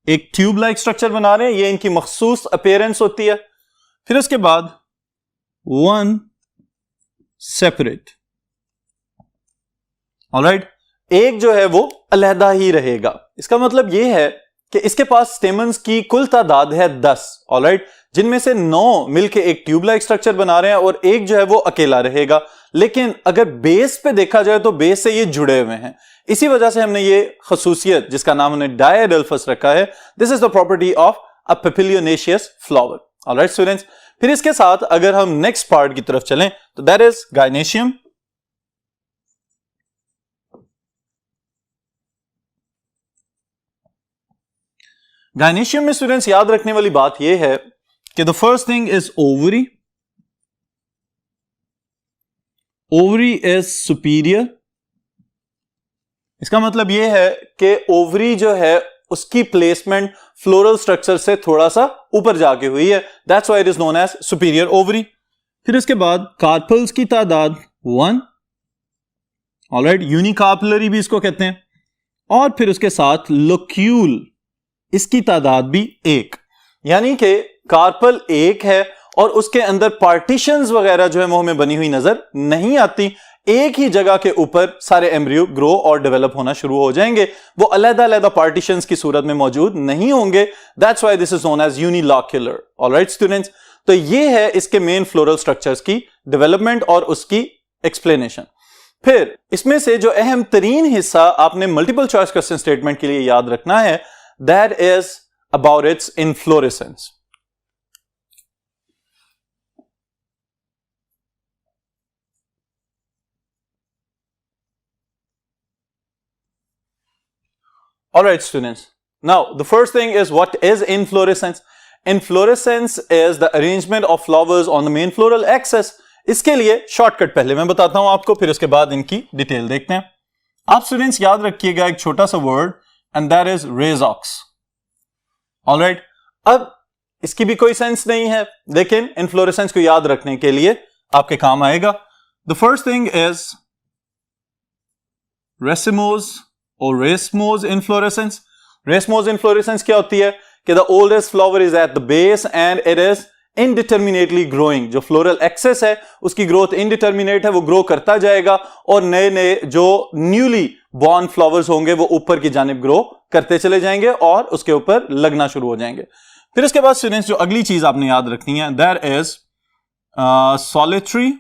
एक ट्यूब लाइक स्ट्रक्चर बना रहे हैं, ये इनकी मखसूस अपीयरेंस होती है। फिर उसके बाद 1 सेपरेट। ऑलराइट, एक जो है वो अलहदा ही रहेगा। इसका मतलब ये है कि इसके पास स्टेमन्स की कुल तादाद है 10। ऑलराइट, जिनमें से 9 मिलके एक ट्यूब लाइक स्ट्रक्चर बना रहे हैं और एक जो है वो अकेला रहेगा। लेकिन अगर बेस पे देखा जाए तो बेस से ये जुड़े हुए हैं, इसी वजह से हमने ये खसूसियत जिसका नाम हमने डायएडल्फस रखा है, this is the property of a papilionaceous flower. All right students, फिर इसके साथ अगर हम नेक्स्ट पार्ट की तरफ चलें तो दैट इज गायनेशियम। गायनेशियम में स्टूडेंट्स याद रखने वाली बात यह है कि the first thing is ovary. Ovary is superior. इसका मतलब यह है कि ओवरी जो है उसकी प्लेसमेंट फ्लोरल स्ट्रक्चर से थोड़ा सा ऊपर जाके हुई है, that's why it is known as superior ovary. फिर इसके बाद कार्पल्स की तादाद 1, ऑलराइट, यूनिकार्पुलरी भी इसको कहते हैं, और फिर उसके साथ लोक्यूल, इसकी तादाद भी 1, यानी कि कार्पल 1 है और उसके अंदर पार्टीशंस वगैरह जो है वो हमें बनी हुई नजर नहीं आती, एक ही जगह के ऊपर सारे एम्ब्रियो ग्रो और डेवलप होना शुरू हो जाएंगे, वो अलग-अलग पार्टीशंस की सूरत में मौजूद नहीं होंगे, that's why this is known as unilocular. Alright students, तो ये है इसके मेन फ्लोरल स्ट्रक्चर्स की डेवलपमेंट और उसकी एक्सप्लेनेशन। फिर इसमें से जो अहम तरीन हिस्सा आपने मल्टीपल चॉइस क्वेश्चन स्टेटमेंट के लिए याद रखना है, that is about it's inflorescence. All right, students. Now, the first thing is, what is inflorescence? Inflorescence is the arrangement of flowers on the main floral axis. इसके लिए shortcut पहले मैं बताता हूं आपको, फिर उसके बाद इनकी डिटेल देखते हैं। आप स्टूडेंट्स याद रखिएगा एक छोटा सा वर्ड, एंड दैट इज रेजॉक्स। ऑलराइट, अब इसकी भी कोई सेंस नहीं है, लेकिन इन्फ्लोरेसेंस को याद रखने के लिए आपके काम आएगा। The first thing is racemose और रेसमोज इन्फ्लोरेसेंस। रेसमोज इन्फ्लोरेसेंस क्या होती है कि the oldest flower is at the base and it is indeterminately growing. जो फ्लोरल एक्सेस है उसकी ग्रोथ इनडिटर्मिनेट है, वो ग्रो करता जाएगा और नए नए जो न्यूली बॉर्न फ्लावर्स होंगे वो ऊपर की जानिब ग्रो करते चले जाएंगे और उसके ऊपर लगना शुरू हो जाएंगे। फिर इसके बाद स्टूडेंट्स जो अगली चीज आपने याद रखनी है, that is solitary,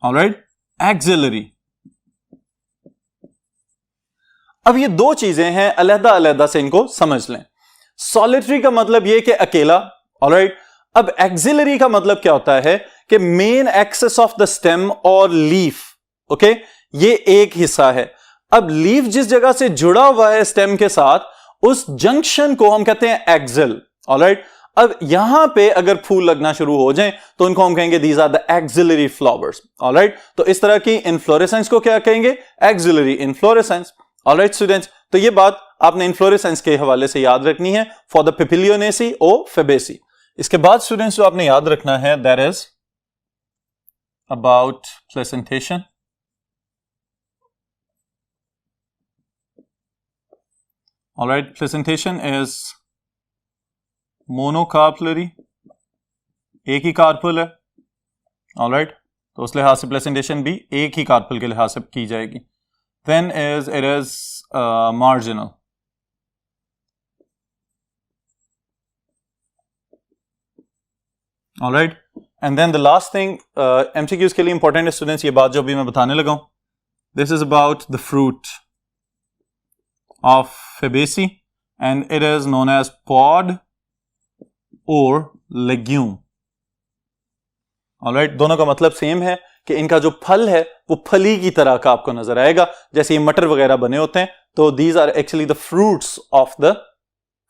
alright, axillary. अब ये दो चीजें हैं, अलहदा अलहदा से इनको समझ लें। सॉलिटरी का मतलब ये कि अकेला, ऑलराइट। अब एक्सिलरी का मतलब क्या होता है कि main axis of the stem और लीफ, ओके, ये एक हिस्सा है। अब लीफ जिस जगह से जुड़ा हुआ है स्टेम के साथ, उस जंक्शन को हम कहते हैं एक्सिल, ऑलराइट। अब यहां पे अगर फूल लगना शुरू हो जाएं तो उनको हम कहेंगे these are the axillary flowers, alright. तो इस तरह की इन्फ्लोरेसेंस को क्या कहेंगे? Axillary inflorescence. ऑलराइट स्टूडेंट्स, तो ये बात आपने इन्फ्लोरेसेंस के हवाले से याद रखनी है फॉर द पिपिलियोनेसी और फेबेसी। इसके बाद स्टूडेंट्स जो आपने याद रखना है, that is about placentation. All right, placentation is monocarpellary, एक ही कार्पल है, ऑलराइट। तो उस लिहाज से प्लेसेंटेशन भी एक ही कार्पल के लिहाज से की जाएगी। Then it is marginal. All right, and then the last thing MCQs के लिए important है students, ये बात जो अभी मैं बताने लगा हूं, this is about the fruit of Fabaceae and it is known as pod or legume. All right, दोनों का मतलब सेम है कि इनका जो फल है वो फली की तरह का आपको नजर आएगा, जैसे ये मटर वगैरह बने होते हैं। तो these are actually the fruits of the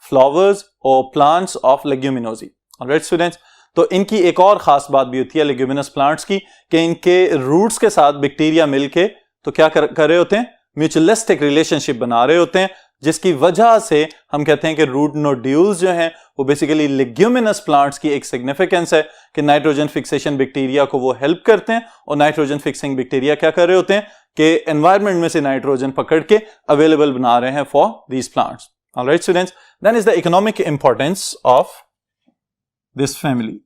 flowers और plants of leguminosae. Alright students, तो इनकी एक और खास बात भी होती है लेग्यूमिनस प्लांट्स की, कि इनके रूट्स के साथ बैक्टीरिया मिलके तो क्या कर रहे होते हैं? म्यूचुअलिस्टिक रिलेशनशिप बना रहे होते हैं, जिसकी वजह से हम कहते हैं कि रूट नोड्यूल्स जो हैं वो बेसिकली लेग्यूमिनस प्लांट्स की एक सिग्निफिकेंस है कि नाइट्रोजन फिक्सेशन बैक्टीरिया को वो हेल्प करते हैं। और नाइट्रोजन फिक्सिंग बैक्टीरिया क्या कर रहे होते हैं कि एनवायरनमेंट में से नाइट्रोजन पकड़ के अवेलेबल बना रहे हैं for these plants. Alright students, then is the economic importance of this family.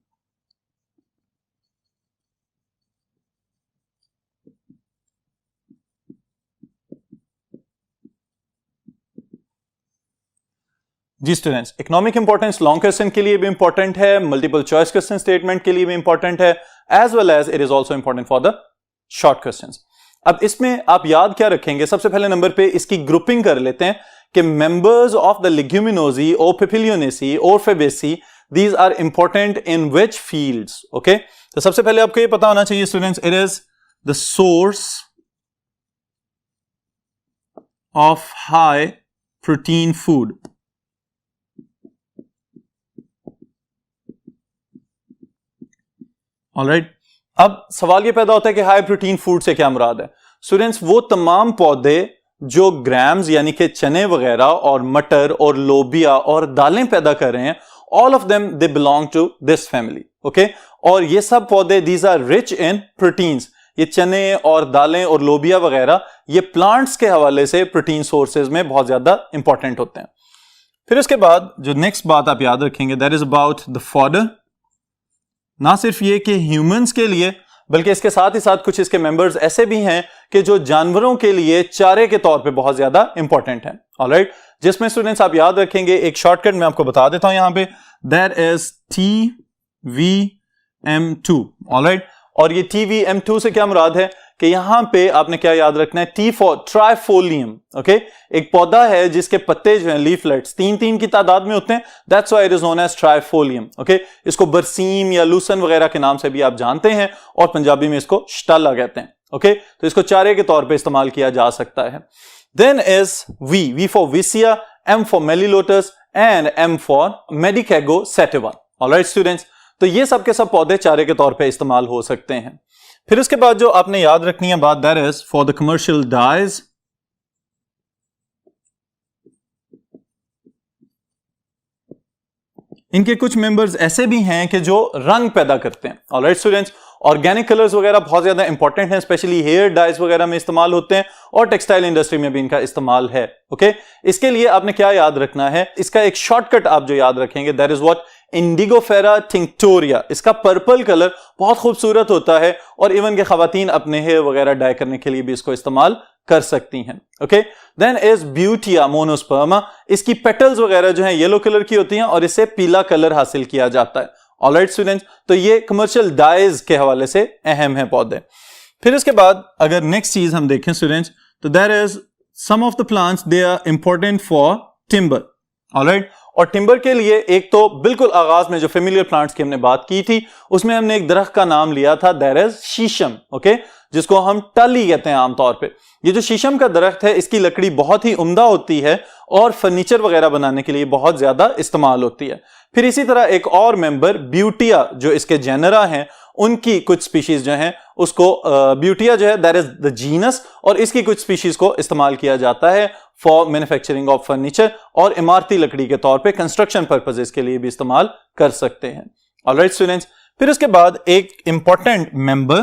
जी students, economic importance long question के लिए भी इंपॉर्टेंट है, मल्टीपल चॉइस क्वेश्चन स्टेटमेंट के लिए भी इंपॉर्टेंट है, as well as it is also important for the short questions. अब इसमें आप याद क्या रखेंगे? सबसे पहले नंबर पे इसकी ग्रुपिंग कर लेते हैं कि मेंबर्स ऑफ द लेग्यूमिनोजी और पिपिलियोनेसी और fabaceae, these are important in which fields. Okay, तो सबसे पहले आपको ये पता होना चाहिए students, it is the source of high protein food. Alright, अब सवाल ये पैदा होता है कि हाई प्रोटीन फूड से क्या मुराद है? स्टूडेंट्स, वो तमाम पौधे जो ग्राम्स यानी कि चने वगैरह और मटर और लोबिया और दालें पैदा कर रहे हैं, all of them they belong to this family, okay. और ये सब पौधे these are rich in proteins, ये चने और दालें और लोबिया वगैरह ये प्लांट्स के हवाले से प्रोटीन सोर्सेज में बहुत ज्यादा इंपॉर्टेंट होते हैं। फिर उसके बाद जो नेक्स्ट बात आप याद रखेंगे that is about the fodder. ना सिर्फ ये कि ह्यूमंस के लिए बल्कि इसके साथ ही साथ कुछ इसके मेंबर्स ऐसे भी हैं कि जो जानवरों के लिए चारे के तौर पे बहुत ज्यादा इंपॉर्टेंट है, ऑलराइट। जिसमें स्टूडेंट्स आप याद रखेंगे एक शॉर्टकट मैं आपको बता देता हूं यहां पे, दैट इज TVM2, ऑलराइट। और ये TVM2 से क्या मुराद है कि यहां पे आपने क्या याद रखना है, T फॉर ट्राइफोलियम, ओके। एक पौधा है जिसके पत्ते जो हैं लीफलेट्स 3-3 की तादाद में होते हैं, that's why it is known as trifolium, okay. इसको बरसीम या लूसन वगैरह के नाम से भी आप जानते हैं और पंजाबी में इसको शटाला कहते हैं, ओके। तो इसको चारे के तौर पे इस्तेमाल किया जा सकता है। Then is V for Vicia, M for Melilotus and M for Medicago sativa, all right students. तो ये सब के सब पौधे चारे के तौर पे इस्तेमाल हो सकते हैं। फिर उसके बाद जो आपने याद रखनी है बात, that is for the commercial dyes. इनके कुछ मेंबर्स ऐसे भी हैं कि जो रंग पैदा करते हैं, ऑलराइट स्टूडेंट्स। ऑर्गेनिक कलर्स वगैरह बहुत ज्यादा इंपॉर्टेंट हैं, स्पेशली हेयर डाइज वगैरह में इस्तेमाल होते हैं और टेक्सटाइल इंडस्ट्री में भी इनका इस्तेमाल है, ओके। इसके लिए आपने क्या याद रखना है, इसका एक शॉर्टकट आप जो याद रखेंगे that is what, Indigofera tinctoria. इसका पर्पल कलर बहुत खूबसूरत होता है और इवन के खवातीन अपने हेयर वगैरह डाई करने के लिए भी इसको इस्तेमाल कर सकती हैं, okay. Then is butea monosperma. इसकी पेटल्स वगैरह जो हैं येलो कलर की होती हैं और इससे पीला कलर हासिल किया जाता है, ऑलराइट स्टूडेंट्स। तो ये कमर्शियल डाइज के हवाले से अहम है पौधे। फिर इसके बाद अगर नेक्स्ट चीज हम देखें स्टूडेंट्स, तो there is some of the plants they are important for timber, alright. और टिम्बर के लिए एक तो बिल्कुल आगाज में जो फेमिलियर प्लांट्स की हमने बात की थी उसमें हमने एक दरख्त का नाम लिया था, दैट इज शीशम, ओके, जिसको हम टली कहते हैं आमतौर पे। ये जो शीशम का दरख्त है इसकी लकड़ी बहुत ही उम्दा होती है और फर्नीचर वगैरह बनाने के लिए बहुत ज्यादा इस्तेमाल होती है। फिर इसी तरह एक और मेंबर ब्यूटिया जो इसके जेनरा हैं उनकी कुछ स्पीशीज जो हैं उसको ब्यूटिया जो है दैट इज द जीनस, और इसकी कुछ स्पीशीज को इस्तेमाल किया जाता है फॉर मैन्युफैक्चरिंग ऑफ फर्नीचर और इमारती लकड़ी के तौर पे कंस्ट्रक्शन पर्पसेस के लिए भी इस्तेमाल कर सकते हैं, ऑलराइट स्टूडेंट्स। फिर उसके बाद एक important member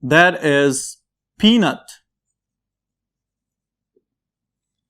that is peanut,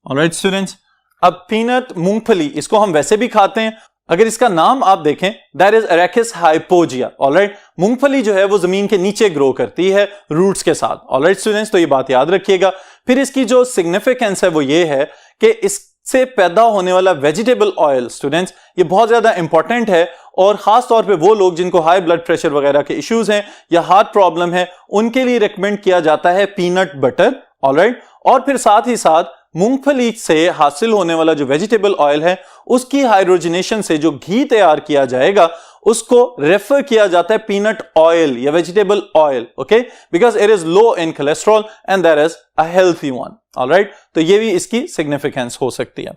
alright students. अब पीनट मूंगफली, इसको हम वैसे भी खाते हैं, अगर इसका नाम आप देखें दैट इज अरेकिस हाइपोजिया, ऑलराइट। मूंगफली जो है वो जमीन के नीचे ग्रो करती है रूट्स के साथ, ऑलराइट स्टूडेंट्स। तो ये बात याद रखिएगा। फिर इसकी जो सिग्निफिकेंस है वो ये है कि इससे पैदा होने वाला वेजिटेबल ऑयल स्टूडेंट्स ये बहुत ज्यादा इंपॉर्टेंट है और खास तौर पे वो लोग जिनको हाई ब्लड प्रेशर वगैरह के इश्यूज हैं या हार्ट प्रॉब्लम है उनके लिए रिकमेंड किया जाता है पीनट बटर, ऑलराइट। और फिर साथ ही साथ मूंगफली से हासिल होने वाला जो वेजिटेबल ऑयल है उसकी हाइड्रोजनेशन से जो घी तैयार किया जाएगा उसको रेफर किया जाता है पीनट ऑयल या vegetable oil, okay, because it is low in cholesterol and that is a healthy one, alright. तो ये भी इसकी सिग्निफिकेंस हो सकती है।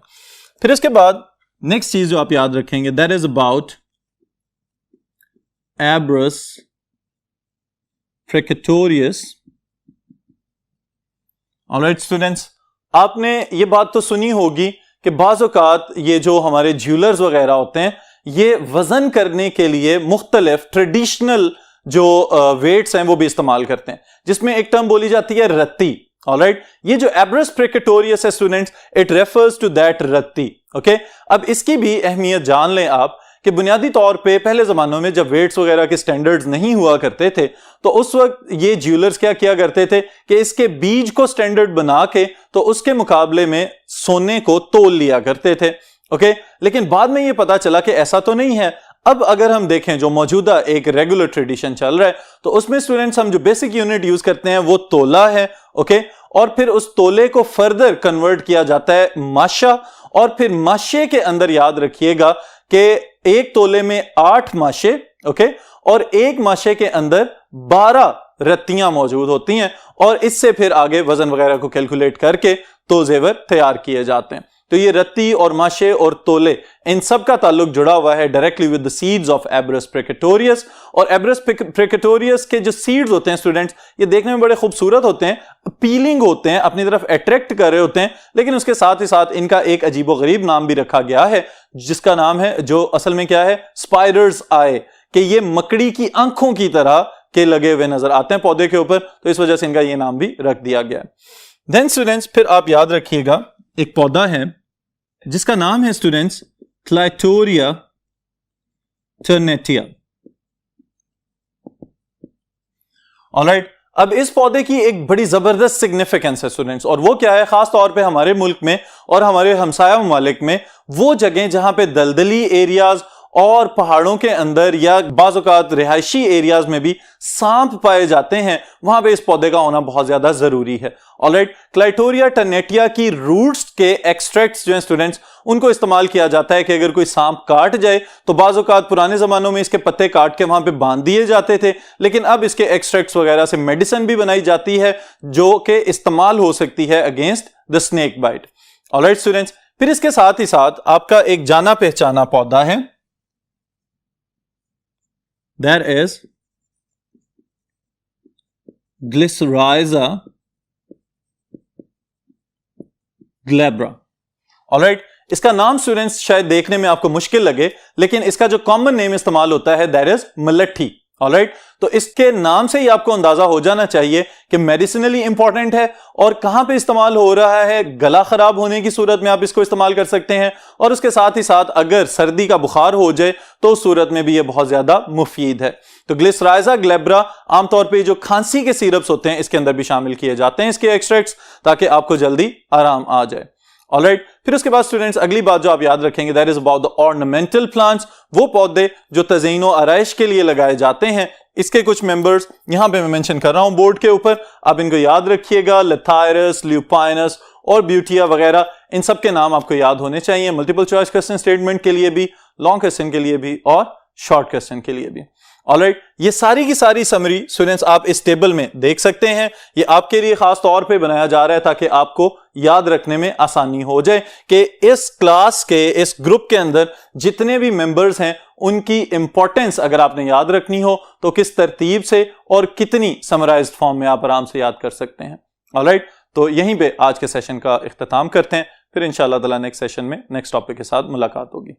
फिर इसके बाद नेक्स्ट चीज जो आप याद रखेंगे that is about Abrus precatorius, all right students. आपने ये बात तो सुनी होगी कि बाज़ औक़ात ये जो हमारे ज्वेलर्स वगैरह होते हैं ये वजन करने के लिए मुख्तलिफ ट्रेडिशनल जो वेट्स हैं वो भी इस्तेमाल करते हैं, जिसमें एक टर्म बोली जाती है रत्ती, ऑलराइट। ये जो एब्रस फ्रिकेटोरियस है students it refers to that रत्ती, ओके। अब इसकी भी अहमियत जान लें आप कि बुनियादी तौर पे पहले जमानों में जब वेट्स वगैरह के स्टैंडर्ड्स नहीं हुआ करते थे तो उस वक्त ये ज्वेलर्स क्या किया करते थे कि इसके बीज को स्टैंडर्ड बना के तो उसके मुकाबले में सोने को तोल लिया करते थे, ओके। लेकिन बाद में ये पता चला कि ऐसा तो नहीं है। अब अगर हम देखें जो मौजूदा एक रेगुलर ट्रेडिशन चल रहा है तो उसमें स्टूडेंट्स हम जो बेसिक यूनिट यूज करते हैं वो तोला है, ओके। और फिर उस तोले को फर्दर कन्वर्ट किया जाता है माशा, और फिर माशे के अंदर याद रखिएगा कि एक तोले में 8 माशे, ओके, और एक माशे के अंदर 12 रत्तियां मौजूद होती हैं और इससे फिर आगे वजन वगैरह को कैलकुलेट करके तो जेवर तैयार किए जाते हैं। तो ये रत्ती और माशे और तोले इन सब का ताल्लुक जुड़ा हुआ है directly with the seeds of Abrus precatorius. और एब्रस प्रेकेटोरियस के जो सीड्स होते हैं स्टूडेंट्स, ये देखने में बड़े खूबसूरत होते हैं, अपीलिंग होते हैं, अपनी तरफ अट्रैक्ट कर रहे होते हैं, लेकिन उसके साथ ही साथ इनका एक अजीबोगरीब नाम भी रखा गया है, जिसका नाम है, जो असल में क्या है, स्पाइडर्स आई, कि ये मकड़ी की आंखों की तरह के लगे हुए नजर आते हैं पौधे के ऊपर, तो इस वजह से इनका ये नाम भी रख दिया गया। देन स्टूडेंट्स फिर आप याद रखिएगा, एक पौधा है जिसका नाम है स्टूडेंट्स क्लाइटोरिया टर्नेटिया। ऑलराइट, अब इस पौधे की एक बड़ी जबरदस्त सिग्निफिकेंस है स्टूडेंट्स, और वो क्या है, खास तौर पे हमारे मुल्क में और हमारे हमसाया ममालिक में, वो जगह जहां पे दलदली एरियाज और पहाड़ों के अंदर या बाज़ औक़ात रिहायशी एरियाज में भी सांप पाए जाते हैं, वहां पे इस पौधे का होना बहुत ज्यादा जरूरी है। ऑलराइट, क्लाइटोरिया टर्नेटिया की रूट्स के एक्सट्रैक्ट्स जो हैं स्टूडेंट्स, उनको इस्तेमाल किया जाता है कि अगर कोई सांप काट जाए तो बाज़ औक़ात पुराने जमानों में इसके पत्ते काट के वहां पे बांध दिए जाते थे, लेकिन अब इसके एक्सट्रैक्ट्स वगैरह से मेडिसिन भी बनाई जाती है जो कि इस्तेमाल हो सकती है against the snake bite. Alright students, फिर इसके साथ ही साथ आपका एक जाना पहचाना पौधा है, that is Glycyrrhiza glabra। Alright, इसका नाम स्टूडेंट्स शायद देखने में आपको मुश्किल लगे, लेकिन इसका जो कॉमन नेम इस्तेमाल होता है दैट इज मलट्ठी। ऑलराइट, तो इसके नाम से ही आपको अंदाजा हो जाना चाहिए कि मेडिसिनली इंपॉर्टेंट है, और कहां पे इस्तेमाल हो रहा है, गला खराब होने की सूरत में आप इसको इस्तेमाल कर सकते हैं, और उसके साथ ही साथ अगर सर्दी का बुखार हो जाए तो उस सूरत में भी ये बहुत ज्यादा मुफीद है। तो ग्लिसराइजा ग्लेब्रा आमतौर पे जो खांसी के सिरप्स होते हैं इसके अंदर भी शामिल किए जाते हैं इसके एक्सट्रैक्ट्स, ताकि आपको जल्दी आराम आ जाए। ऑलराइट, फिर उसके बाद स्टूडेंट्स अगली बात जो आप याद रखेंगे that is about the ornamental plants, वो पौधे जो तज़ीन व आराइश के लिए लगाए जाते हैं। इसके कुछ मेंबर्स यहां पे मैं मेंशन कर रहा हूं बोर्ड के ऊपर, आप इनको याद रखिएगा, लेथायरस, ल्यूपाइनस और ब्यूटिया वगैरह, इन सब के नाम आपको याद होने चाहिए, मल्टीपल चॉइस क्वेश्चन स्टेटमेंट के लिए भी, लॉन्ग क्वेश्चन के लिए भी और शॉर्ट क्वेश्चन के लिए भी। ऑलराइट, ये सारी की सारी समरी स्टूडेंट्स आप इस टेबल में देख सकते हैं, ये आपके लिए खास तौर पे बनाया जा रहा है ताकि आपको याद रखने में आसानी हो जाए कि इस क्लास के, इस ग्रुप के अंदर जितने भी मेंबर्स हैं उनकी इंपॉर्टेंस अगर आपने याद रखनी हो तो किस तरतीब से और कितनी समराइज्ड फॉर्म में आप आराम से याद कर सकते हैं। ऑलराइट, तो यहीं पे आज के सेशन का इख्तिताम करते हैं, फिर इंशाअल्लाह ताला नेक्स्ट सेशन में नेक्स्ट टॉपिक के साथ मुलाकात होगी।